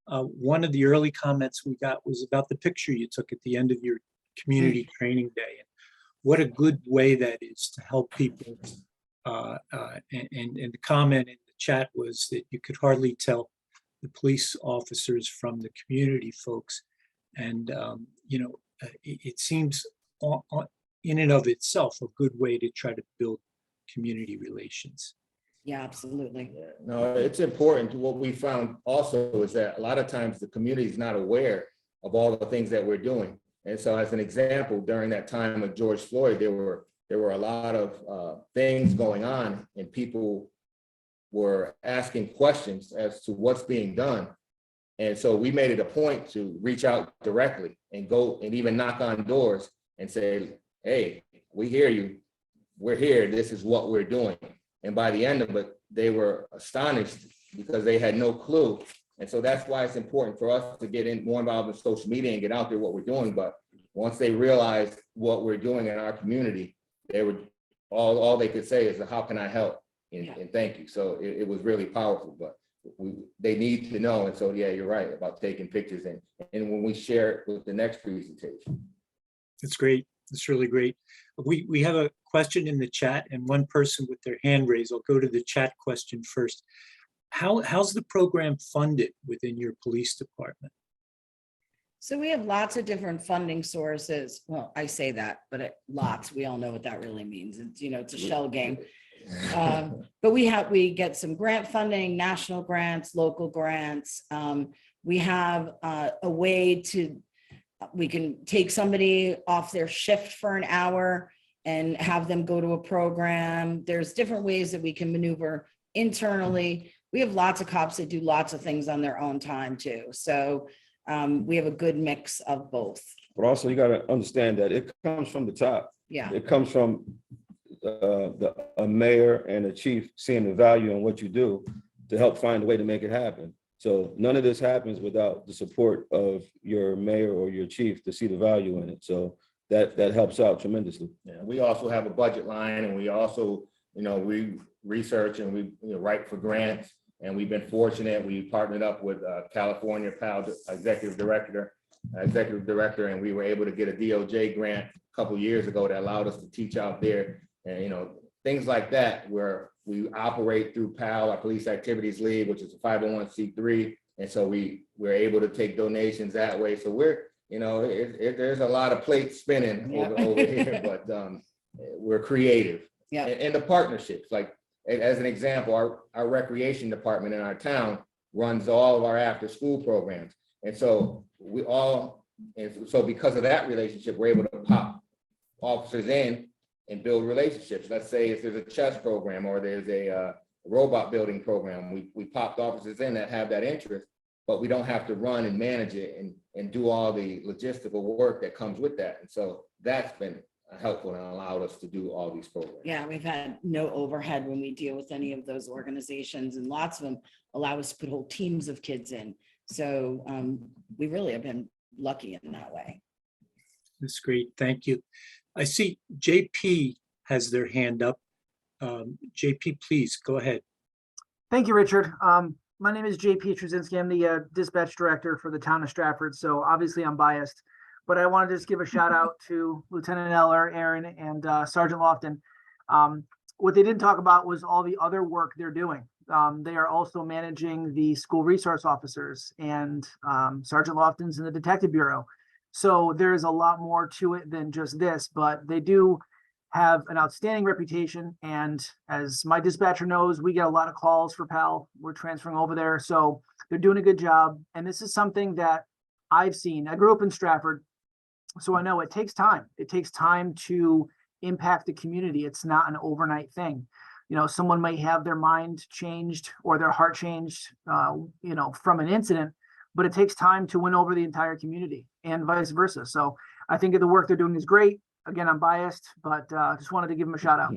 One of the early comments we got was about the picture you took at the end of your community training day. And what a good way that is to help people. And the comment in the chat was that you could hardly tell the police officers from the community folks. And, it seems in and of itself a good way to try to build community relations. Yeah, absolutely. Yeah, no, it's important. What we found also is that a lot of times the community is not aware of all the things that we're doing. And so as an example, during that time of George Floyd, there were a lot of things going on, and people were asking questions as to what's being done. And so we made it a point to reach out directly and go and even knock on doors and say, hey, we hear you. We're here. This is what we're doing. And by the end of it, they were astonished because they had no clue. And so that's why it's important for us to get more involved in social media and get out there what we're doing. But once they realized what we're doing in our community, they were all they could say is, how can I help? And thank you. So it was really powerful, but they need to know. And so, yeah, you're right about taking pictures and when we share it with the next presentation. That's great. That's really great. We have a question in the chat and one person with their hand raised. I'll go to the chat question first. How's the program funded within your police department? So we have lots of different funding sources. Well, I say that, but lots, we all know what that really means. It's, it's a shell game. But we get some grant funding, national grants, local grants. We have a way we can take somebody off their shift for an hour and have them go to a program. There's different ways that we can maneuver internally. We have lots of cops that do lots of things on their own time too. So we have a good mix of both. But also you got to understand that it comes from the top. Yeah. It comes from a mayor and a chief seeing the value in what you do to help find a way to make it happen. So none of this happens without the support of your mayor or your chief to see the value in it. So that helps out tremendously. Yeah, we also have a budget line, and we also, we research and we write for grants. And we've been fortunate. We partnered up with California PAL executive director, and we were able to get a DOJ grant a couple of years ago that allowed us to teach out there. And things like that, where we operate through PAL, our Police Activities League, which is a 501c3, and so we're able to take donations that way. So we're, there's a lot of plates spinning over here, but we're creative. Yeah. And the partnerships, like as an example, our recreation department in our town runs all of our after-school programs, and so because of that relationship, we're able to pop officers in and build relationships. Let's say if there's a chess program or there's a robot building program, we popped officers in that have that interest, but we don't have to run and manage it and do all the logistical work that comes with that. And so that's been helpful and allowed us to do all these programs. Yeah, we've had no overhead when we deal with any of those organizations, and lots of them allow us to put whole teams of kids in. So we really have been lucky in that way. That's great. Thank you. I see JP has their hand up. JP, please go ahead. Thank you, Richard. My name is JP Trzynski. I'm the dispatch director for the town of Stratford. So obviously I'm biased, but I want to just give a shout out to Lieutenant Eller, Erin, and Sergeant Lofton. What they didn't talk about was all the other work they're doing. They are also managing the school resource officers, and Sergeant Lofton's in the Detective Bureau. So there's a lot more to it than just this, but they do have an outstanding reputation. And as my dispatcher knows, we get a lot of calls for PAL. We're transferring over there. So they're doing a good job. And this is something that I've seen. I grew up in Stratford, so I know it takes time. It takes time to impact the community. It's not an overnight thing. Someone might have their mind changed or their heart changed, from an incident, but it takes time to win over the entire community and vice versa. So I think the work they're doing is great. Again, I'm biased, but just wanted to give them a shout out.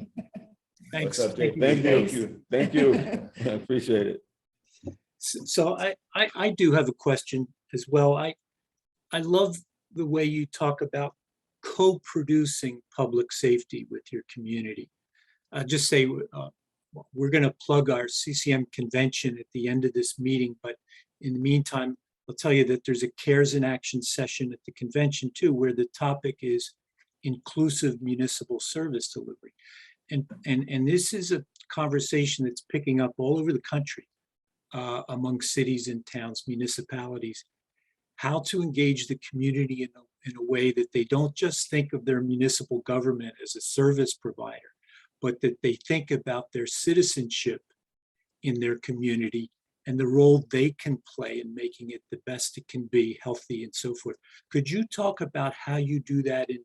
Thanks. What's up, JP? Thank you. I appreciate it. So I do have a question as well. I love the way you talk about co-producing public safety with your community. Just say we're going to plug our CCM convention at the end of this meeting, but in the meantime, I'll tell you that there's a Cares in Action session at the convention too, where the topic is inclusive municipal service delivery. And this is a conversation that's picking up all over the country among cities and towns, municipalities, how to engage the community in a way that they don't just think of their municipal government as a service provider, but that they think about their citizenship in their community and the role they can play in making it the best it can be, healthy and so forth. Could you talk about how you do that in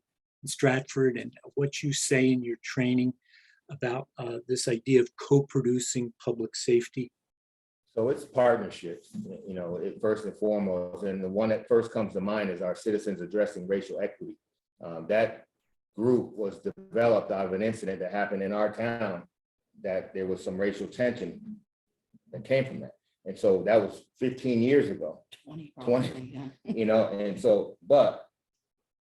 Stratford and what you say in your training about this idea of co-producing public safety? So it's partnerships, first and foremost. And the one that first comes to mind is our citizens addressing racial equity. That group was developed out of an incident that happened in our town, that there was some racial tension that came from that. And so that was 15 years ago. 20, 20. probably, yeah. You know, and so, but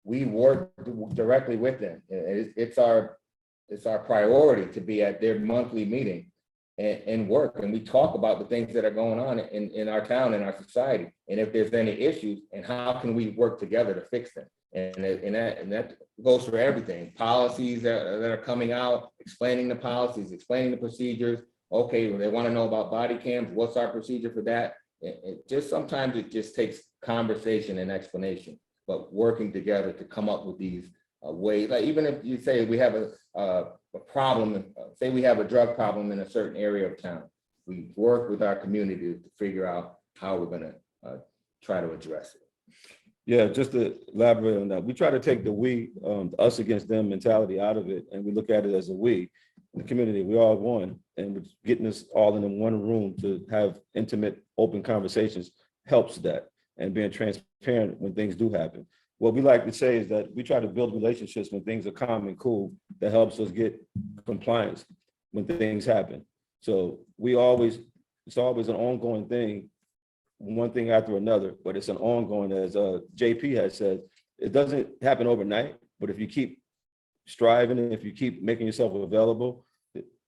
we work directly with them. It's our priority to be at their monthly meeting and work. And we talk about the things that are going on in our town, in our society. And if there's any issues, and how can we work together to fix them? And that goes for everything. Policies that are coming out, explaining the policies, explaining the procedures. Okay, well, they want to know about body cams. What's our procedure for that? It just sometimes it just takes conversation and explanation, but working together to come up with these ways. Like even if you say we have a problem, say we have a drug problem in a certain area of town, we work with our community to figure out how we're going to try to address it. Yeah, just to elaborate on that, we try to take the us against them mentality out of it, and we look at it as a we. In the community, we all one, and getting us all in one room to have intimate, open conversations helps that, and being transparent when things do happen. What we like to say is that we try to build relationships when things are calm and cool that helps us get compliance when things happen. So it's always an ongoing thing, one thing after another, but it's an ongoing, as JP has said, it doesn't happen overnight, but if you keep striving and if you keep making yourself available,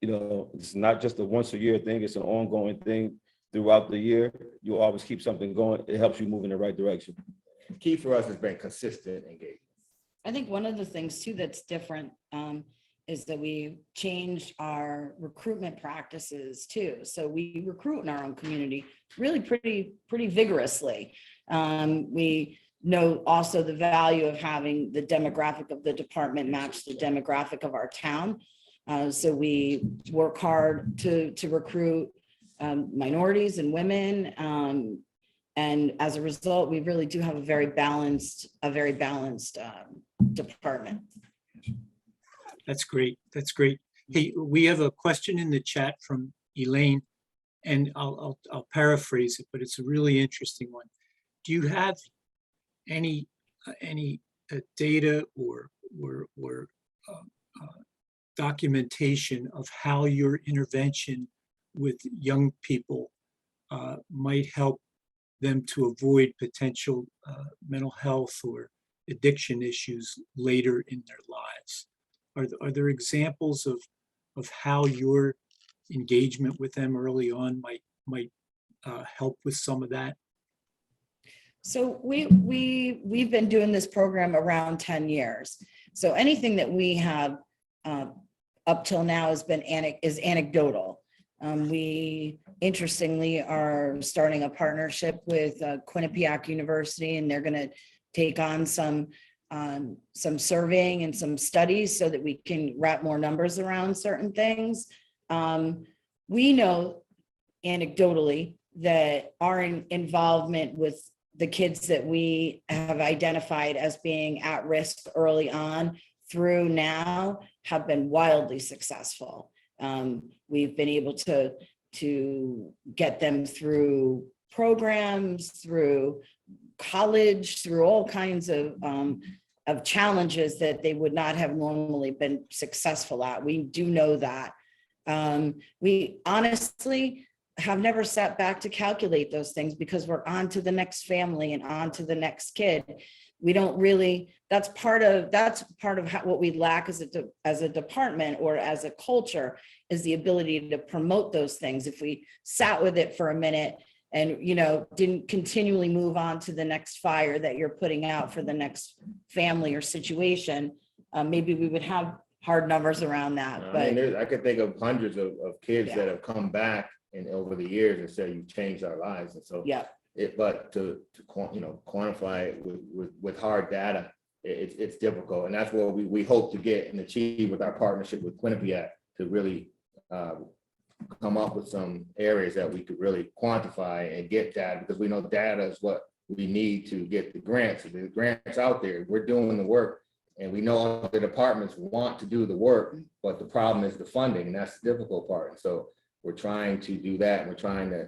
you know, it's not just a once a year thing, it's an ongoing thing throughout the year. You always keep something going. It helps you move in the right direction. Key for us has been consistent engagement. I think one of the things too that's different is that we changed our recruitment practices too. So we recruit in our own community really pretty vigorously. We know also the value of having the demographic of the department match the demographic of our town. So we work hard to recruit minorities and women. And as a result, we really do have a very balanced department. That's great. That's great. Hey, we have a question in the chat from Elaine, and I'll paraphrase it, but it's a really interesting one. Do you have any data or documentation of how your intervention with young people might help them to avoid potential mental health or addiction issues later in their lives? Are there examples of how your engagement with them early on might help with some of that? So we've been doing this program around 10 years. So anything that we have up till now has been anecdotal. We interestingly are starting a partnership with Quinnipiac University, and they're going to take on some surveying and some studies so that we can wrap more numbers around certain things. We know anecdotally that our involvement with the kids that we have identified as being at risk early on through now have been wildly successful. We've been able to get them through programs, through college, through all kinds of challenges that they would not have normally been successful at. We do know that. We honestly have never sat back to calculate those things because we're on to the next family and on to the next kid. We don't really, that's part of what we lack as a department or as a culture, is the ability to promote those things. If we sat with it for a minute and, you know, didn't continually move on to the next fire that you're putting out for the next family or situation, maybe we would have hard numbers around that. But I mean, I could think of hundreds of kids that have come back and over the years and said, you've changed our lives. And so, yeah, but to quantify it with hard data, it's difficult. And that's what we hope to get and achieve with our partnership with Quinnipiac, to really come up with some areas that we could really quantify and get data, because we know data is what we need to get the grants. The grants out there, we're doing the work, and we know the departments want to do the work, but the problem is the funding, and that's the difficult part. And so we're trying to do that, and we're trying to,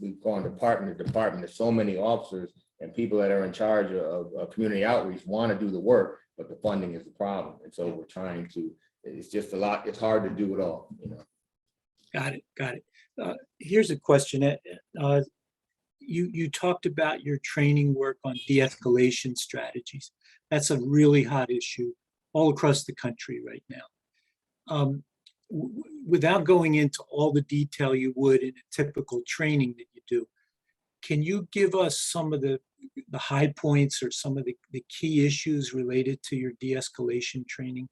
we've gone department to department. There's so many officers and people that are in charge of community outreach want to do the work, but the funding is the problem. And so we're trying to, it's just a lot, it's hard to do it all, you know. Got it, got it. Here's a question. You talked about your training work on de-escalation strategies. That's a really hot issue all across the country right now. Without going into all the detail you would in a typical training that you do, can you give us some of the high points or some of the key issues related to your de-escalation training?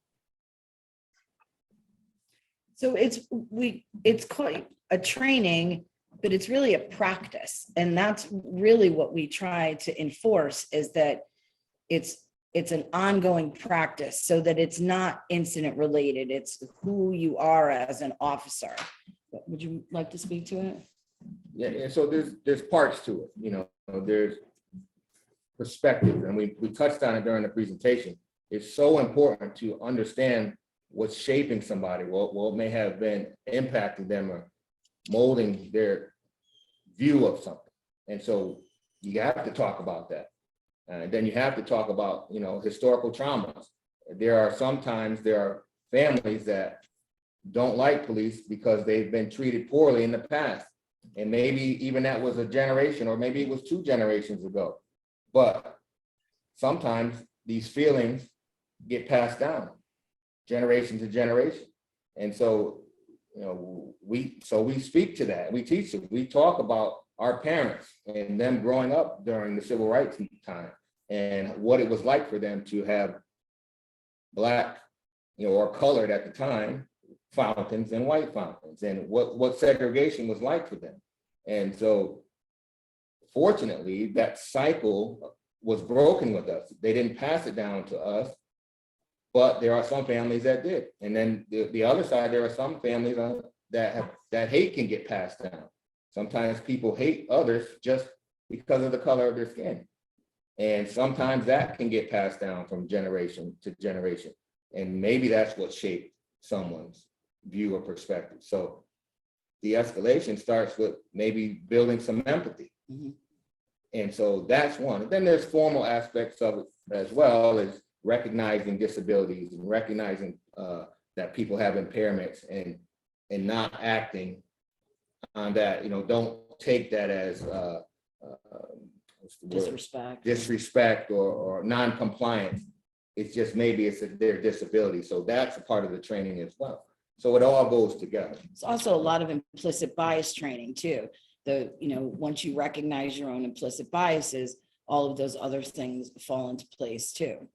So it's quite a training, but it's really a practice. And that's really what we try to enforce, is that it's an ongoing practice so that it's not incident related. It's who you are as an officer. Would you like to speak to it? Yeah, and so there's parts to it, you know, there's perspective, and we touched on it during the presentation. It's so important to understand what's shaping somebody, what may have been impacting them or molding their view of something. And so you have to talk about that. And then you have to talk about, you know, historical traumas. There are families that don't like police because they've been treated poorly in the past. And maybe even that was a generation, or maybe it was 2 generations ago. But sometimes these feelings get passed down generation to generation. And so, you know, we speak to that. We teach it. We talk about our parents and them growing up during the civil rights time and what it was like for them to have Black, you know, or colored at the time, fountains and white fountains, and what segregation was like for them. And so fortunately, that cycle was broken with us. They didn't pass it down to us, but there are some families that did. And then the other side, there are some families that hate can get passed down. Sometimes people hate others just because of the color of their skin. And sometimes that can get passed down from generation to generation. And maybe that's what shaped someone's view or perspective. So de-escalation starts with maybe building some empathy. Mm-hmm. And so that's one. And then there's formal aspects of it as well, as recognizing disabilities and recognizing that people have impairments and not acting on that. You know, don't take that as disrespect or non-compliance. It's just maybe it's their disability. So that's a part of the training as well. So it all goes together. It's also a lot of implicit bias training too. Once you recognize your own implicit biases, all of those other things fall into place too.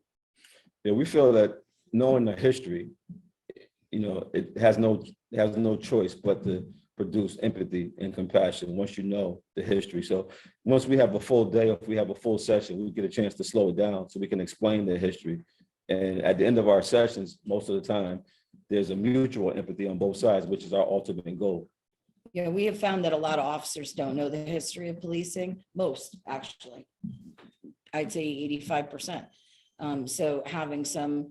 Yeah, we feel that knowing the history, you know, it has no choice but to produce empathy and compassion once you know the history. So once we have a full day, or if we have a full session, we get a chance to slow it down so we can explain the history. And at the end of our sessions, most of the time, there's a mutual empathy on both sides, which is our ultimate goal. Yeah, we have found that a lot of officers don't know the history of policing. Most, actually, I'd say 85%. So having some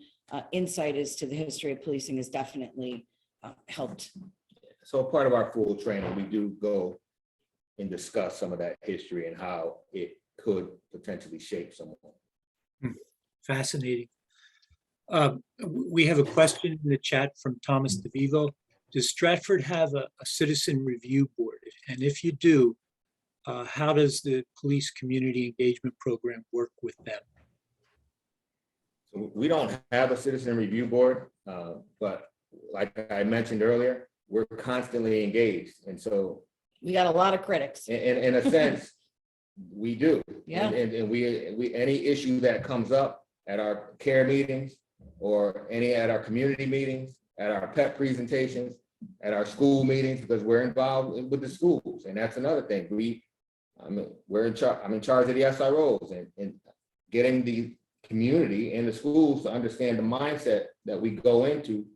insight as to the history of policing has definitely helped. So part of our full training, we do go and discuss some of that history and how it could potentially shape someone. Fascinating. We have a question in the chat from Thomas DeVivo. Does Stratford have a citizen review board? And if you do, how does the police community engagement program work with them? So we don't have a citizen review board, but like I mentioned earlier, we're constantly engaged. And so we got a lot of critics. In a sense, we do. Yeah. And we any issue that comes up at our care meetings or at our community meetings, at our PEP presentations, at our school meetings, because we're involved with the schools. And that's another thing. I'm in charge of the SROs and getting the community and the schools to understand the mindset that we go into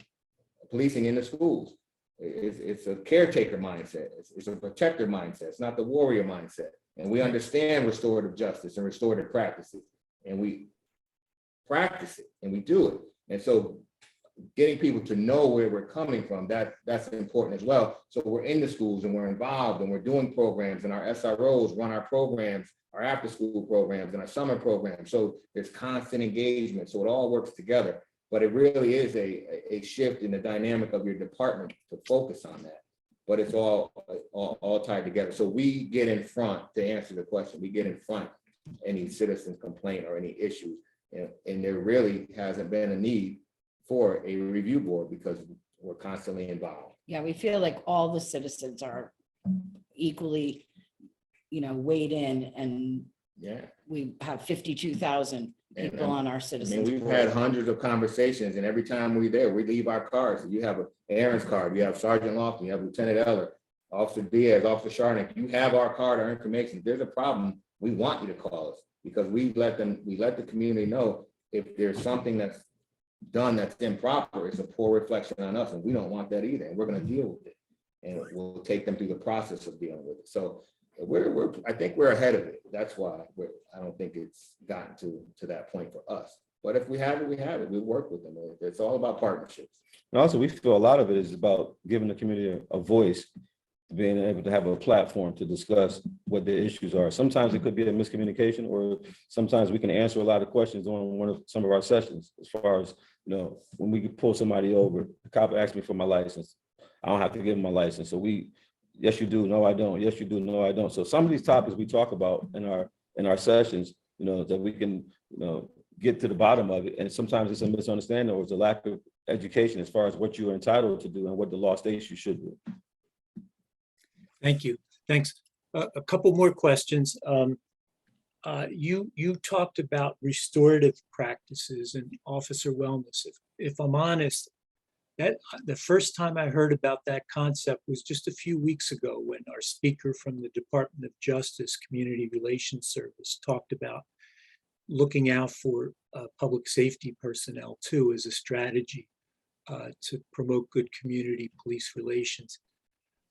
policing in the schools. It's a caretaker mindset. It's a protector mindset. It's not the warrior mindset. And we understand restorative justice and restorative practices, and we practice it and we do it. And so getting people to know where we're coming from, that's important as well. So we're in the schools and we're involved and we're doing programs, and our SROs run our programs, our after school programs and our summer programs. So there's constant engagement. So it all works together. But it really is a shift in the dynamic of your department to focus on that. But it's all tied together. So we get in front, to answer the question, we get in front any citizen complaint or any issues. And there really hasn't been a need for a review board because we're constantly involved. Yeah, we feel like all the citizens are equally, weighed in, and Yeah. we have 52,000 And, people on our I citizens. mean, we've board. had hundreds of conversations, and every time we're there, we leave our cards. You have Erin's card, you have Sergeant Lofton, you have Lieutenant Eller, Officer Diaz, Officer Sharnick. You have our card, our information. If there's a problem, we want you to call us, because we let the community know if there's something that's done that's improper, it's a poor reflection on us, and we don't want that either. And we're going to deal with it, and we'll take them through the process of dealing with it. So I think we're ahead of it. That's why I don't think it's gotten to that point for us. But if we have it, we have it. We work with them. It's all about partnerships. And also, we feel a lot of it is about giving the community a voice, being able to have a platform to discuss what their issues are. Sometimes it could be a miscommunication, or sometimes we can answer a lot of questions on some of our sessions. As far as, when we pull somebody over, the cop asks me for my license. I don't have to give him my license. So yes, you do. No, I don't. Yes, you do. No, I don't. So some of these topics we talk about in our sessions, that we can, get to the bottom of it. And sometimes it's a misunderstanding, or it's a lack of education as far as what you are entitled to do and what the law states you should do. Thank you. Thanks. A couple more questions. You talked about restorative practices and officer wellness. If I'm honest, that the first time I heard about that concept was just a few weeks ago, when our speaker from the Department of Justice Community Relations Service talked about looking out for public safety personnel too, as a strategy to promote good community police relations.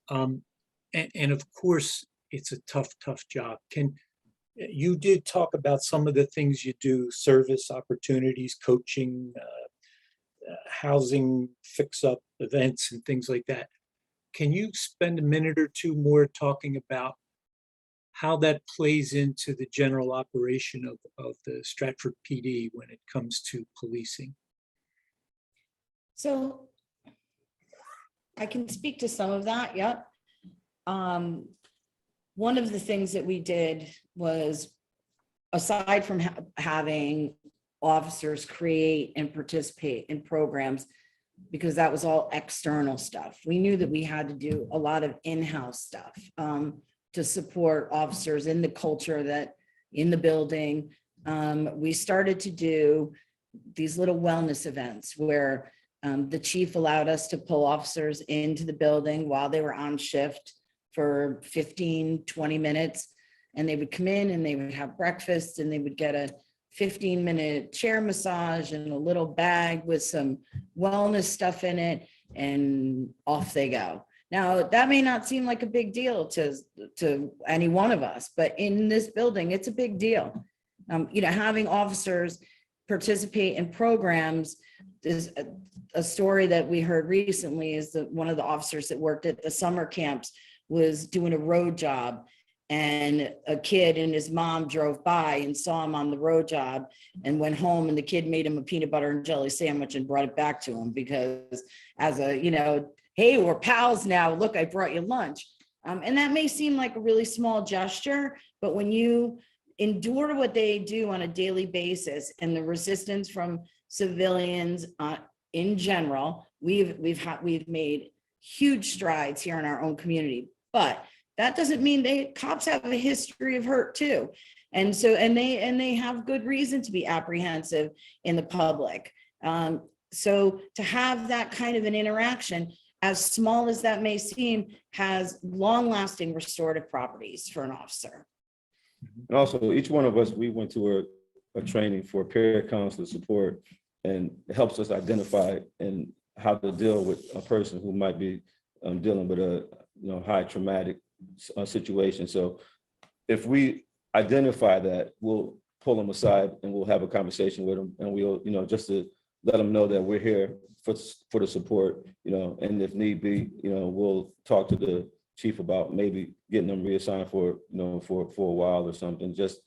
And of course, it's a tough job. You did talk about some of the things you do: service opportunities, coaching, housing fix-up events and things like that. Can you spend a minute or two more talking about how that plays into the general operation of the Stratford PD when it comes to policing? So I can speak to some of that. Yep. One of the things that we did was, aside from having officers create and participate in programs, because that was all external stuff, we knew that we had to do a lot of in-house stuff to support officers in the culture that in the building. We started to do these little wellness events where the chief allowed us to pull officers into the building while they were on shift for 15-20 minutes, and they would come in and they would have breakfast, and they would get a 15-minute chair massage and a little bag with some wellness stuff in it, and off they go. Now, that may not seem like a big deal to any one of us, but in this building, it's a big deal. Having officers participate in programs is a story that we heard recently. Is that one of the officers that worked at the summer camps was doing a road job, and a kid and his mom drove by and saw him on the road job and went home, and the kid made him a peanut butter and jelly sandwich and brought it back to him, because as a, hey, we're pals now, look, I brought you lunch. And that may seem like a really small gesture, but when you endure what they do on a daily basis and the resistance from civilians in general, we've made huge strides here in our own community. But that doesn't mean cops have a history of hurt too. And so, and they have good reason to be apprehensive in the public. So to have that kind of an interaction, as small as that may seem, has long-lasting restorative properties for an officer. And also, each one of us, we went to a training for peer counselor support, and it helps us identify and how to deal with a person who might be dealing with a high traumatic situation. So if we identify that, we'll pull them aside and we'll have a conversation with them, and we'll just to let them know that we're here for the support, and if need be, we'll talk to the chief about maybe getting them reassigned for a while or something, just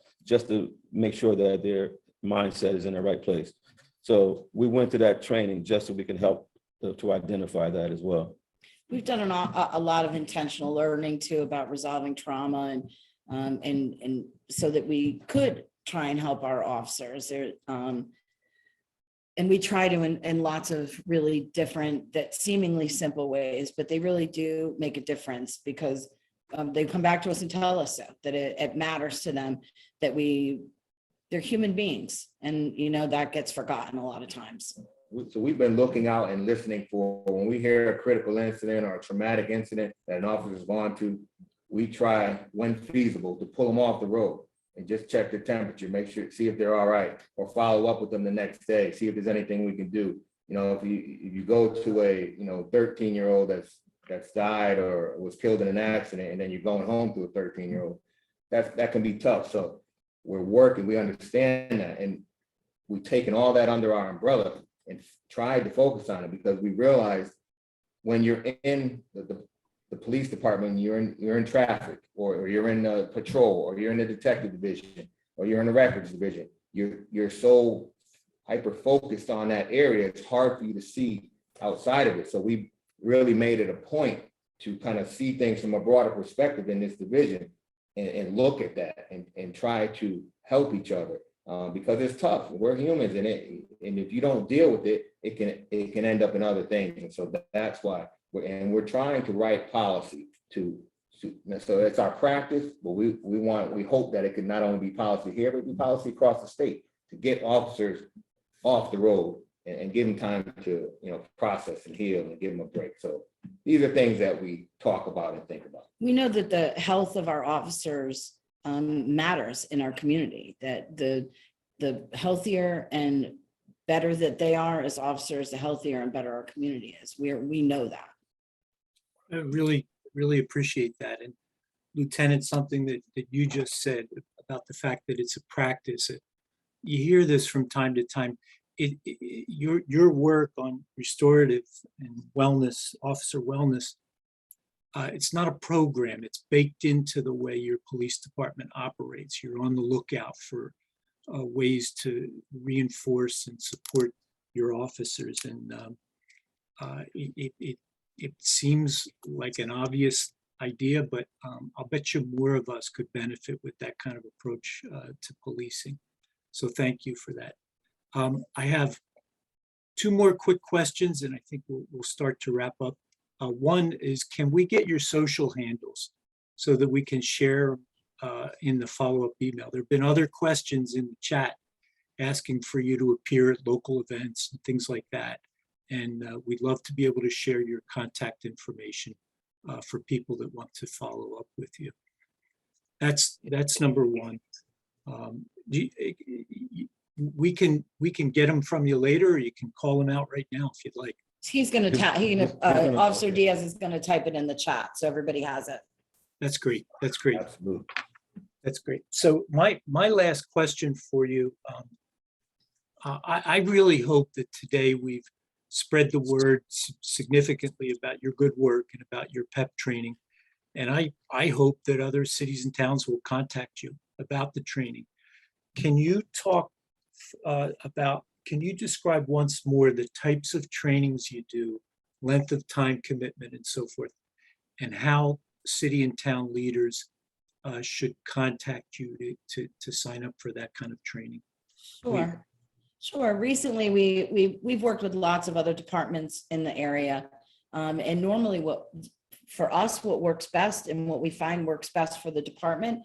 to make sure that their mindset is in the right place. So we went to that training just so we can help to identify that as well. We've done a lot of intentional learning too about resolving trauma and so that we could try and help our officers there. And we try to in lots of really different, that seemingly simple ways, but they really do make a difference because they come back to us and tell us that it matters to them, that they're human beings, and that gets forgotten a lot of times. So we've been looking out and listening for when we hear a critical incident or a traumatic incident that an officer's gone to, we try, when feasible, to pull them off the road and just check their temperature, make sure, see if they're all right, or follow up with them the next day, see if there's anything we can do. If you go to a 13-year-old that's died or was killed in an accident, and then you're going home to a 13-year-old, that can be tough. So we're working, we understand that, and we've taken all that under our umbrella and tried to focus on it, because we realized when you're in the police department, you're in traffic, or you're in the patrol, or you're in the detective division, or you're in the records division, you're so hyper focused on that area, it's hard for you to see outside of it. So we really made it a point to kind of see things from a broader perspective in this division and look at that and try to help each other. Because it's tough. We're humans, and if you don't deal with it, it can end up in other things. And so that's why we're trying to write policy so it's our practice, but we hope that it could not only be policy here, but be policy across the state to get officers off the road and give them time to process and heal and give them a break. So these are things that we talk about and think about. We know that the health of our officers matters in our community, that the healthier and better that they are as officers, the healthier and better our community is. We know that. I really appreciate that. And Lieutenant, something that you just said about the fact that it's a practice. You hear this from time to time. Your work on restorative and wellness, officer wellness, it's not a program. It's baked into the way your police department operates. You're on the lookout for ways to reinforce and support your officers. And it seems like an obvious idea, but I'll bet you more of us could benefit with that kind of approach to policing. So thank you for that. I have two more quick questions, and I think we'll start to wrap up. One is, can we get your social handles so that we can share in the follow-up email? There have been other questions in the chat asking for you to appear at local events and things like that. And we'd love to be able to share your contact information for people that want to follow up with you. That's number one. We can get them from you later, or you can call them out right now if you'd like. He's going to Officer Diaz is going to type it in the chat so everybody has it. That's great. That's great. Absolutely. That's great. So my last question for you, I really hope that today we've spread the word significantly about your good work and about your PEP training. And I hope that other cities and towns will contact you about the training. Can you talk can you describe once more the types of trainings you do, length of time commitment and so forth, and how city and town leaders should contact you to sign up for that kind of training? Sure. Recently, we've worked with lots of other departments in the area. And normally what works best and what we find works best for the department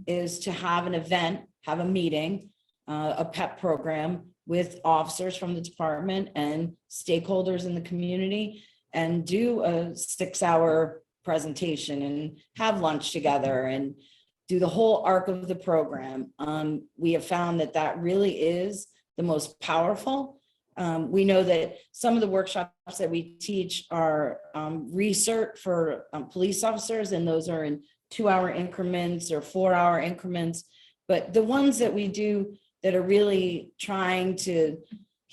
is to have an event, have a meeting, a PEP program with officers from the department and stakeholders in the community, and do a 6-hour presentation and have lunch together and do the whole arc of the program. We have found that really is the most powerful. We know that some of the workshops that we teach are research for police officers, and those are in 2-hour increments or 4-hour increments. But the ones that we do that are really trying to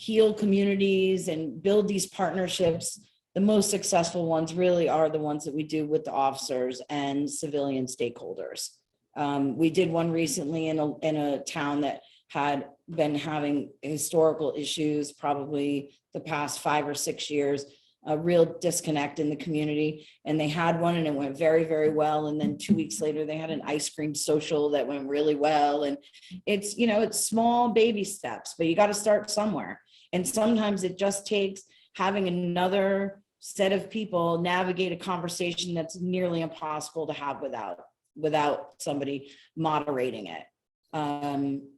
heal communities and build these partnerships, the most successful ones really are the ones that we do with the officers and civilian stakeholders. We did one recently in a town that had been having historical issues, probably the past 5 or 6 years, a real disconnect in the community. And they had one and it went very, very well. And then 2 weeks later, they had an ice cream social that went really well. And it's, you know, it's small baby steps, but you got to start somewhere. And sometimes it just takes having another set of people navigate a conversation that's nearly impossible to have without somebody moderating it.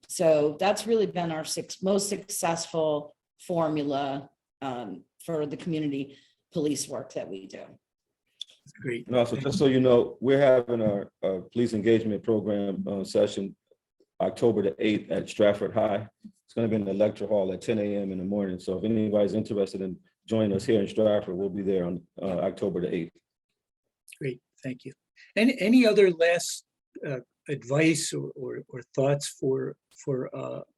So that's really been our most successful formula for the community police work that we do. Great. And also, just so you know, we're having our police engagement program session October the 8th at Stratford High. It's going to be in the lecture hall at 10 a.m. in the morning. So if anybody's interested in joining us here in Stratford, we'll be there on October the 8th. Great, thank you. Any other last advice or thoughts for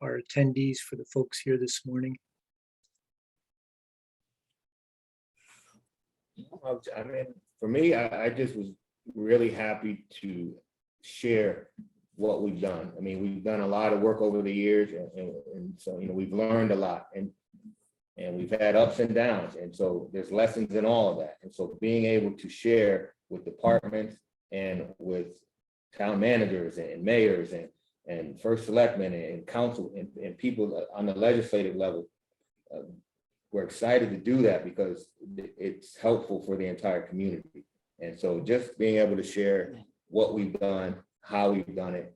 our attendees, for the folks here this morning? I mean, for me, I just was really happy to share what we've done. I mean, we've done a lot of work over the years, and so, you know, we've learned a lot, and we've had ups and downs, and so there's lessons in all of that. And so being able to share with departments and with town managers and mayors and first selectmen and council and people on the legislative level, we're excited to do that because it's helpful for the entire community. And so just being able to share what we've done, how we've done it,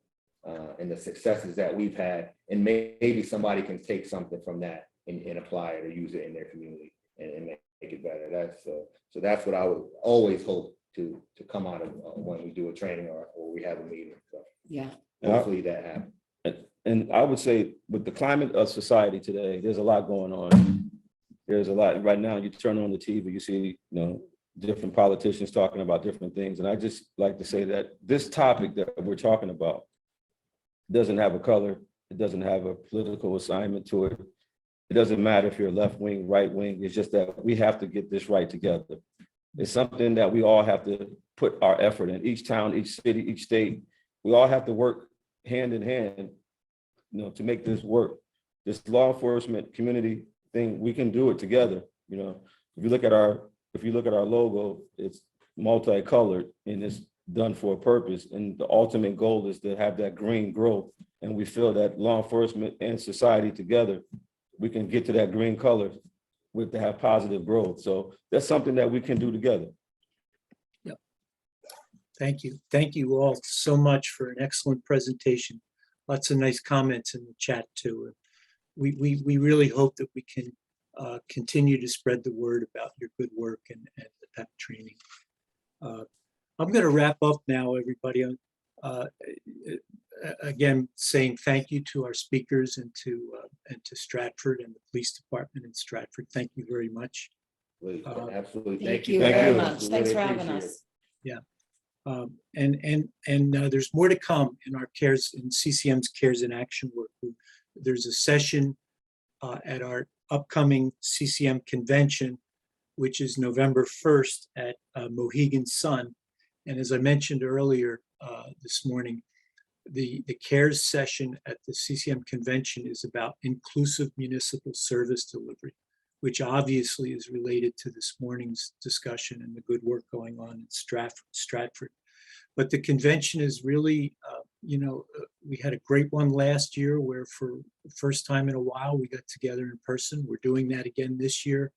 and the successes that we've had, and maybe somebody can take something from that and apply it or use it in their community and make it better. So that's what I would always hope to come out of when we do a training or we have a meeting. So Yeah. hopefully that happens. And I would say with the climate of society today, there's a lot going on. There's a lot right now. You turn on the TV, you see, different politicians talking about different things. And I just like to say that this topic that we're talking about doesn't have a color. It doesn't have a political assignment to it. It doesn't matter if you're left wing, right wing. It's just that we have to get this right together. It's something that we all have to put our effort in. Each town, each city, each state, we all have to work hand in hand, to make this work. This law enforcement community thing, we can do it together. If you look at our logo, it's multicolored and it's done for a purpose. And the ultimate goal is to have that green growth. And we feel that law enforcement and society together, we can get to that green color with to have positive growth. So that's something that we can do together. Yep. Thank you. Thank you all so much for an excellent presentation. Lots of nice comments in the chat too. We really hope that we can continue to spread the word about your good work and the PEP training. I'm going to wrap up now, everybody. Again, saying thank you to our speakers and to Stratford and the police department in Stratford. Thank you very much. Absolutely. Thank you very much. Thanks for having us. Yeah. And there's more to come in our CCM's Cares in Action work. There's a session at our upcoming CCM convention, which is November 1st at Mohegan Sun. And as I mentioned earlier this morning, the CARES session at the CCM convention is about inclusive municipal service delivery, which obviously is related to this morning's discussion and the good work going on in Stratford. But the convention is really, we had a great one last year where for the first time in a while, we got together in person. We're doing that again this year.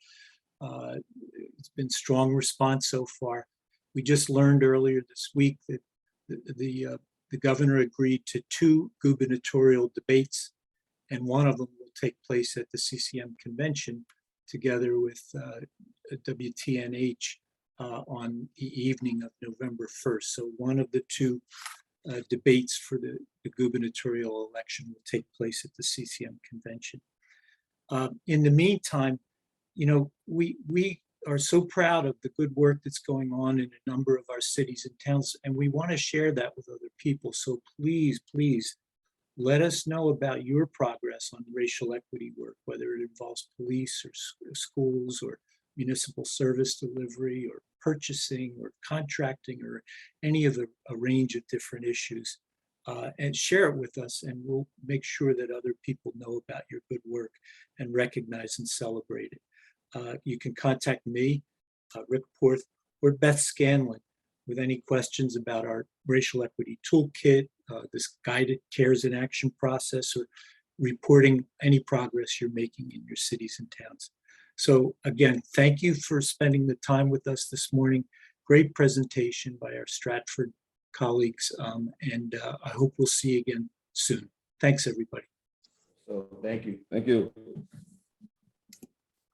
It's been strong response so far. We just learned earlier this week that the governor agreed to 2 gubernatorial debates, and one of them will take place at the CCM convention together with WTNH on the evening of November 1st. So one of the 2 debates for the gubernatorial election will take place at the CCM convention. In the meantime, we are so proud of the good work that's going on in a number of our cities and towns, and we want to share that with other people. So please, Let us know about your progress on racial equity work, whether it involves police or schools or municipal service delivery or purchasing or contracting or any of a range of different issues. And share it with us, and we'll make sure that other people know about your good work and recognize and celebrate it. You can contact me, Rick Porth, or Beth Scanlon with any questions about our racial equity toolkit, this guided cares in action process, or reporting any progress you're making in your cities and towns. So again, thank you for spending the time with us this morning. Great presentation by our Stratford colleagues, and I hope we'll see you again soon. Thanks, everybody. So thank you. Thank you.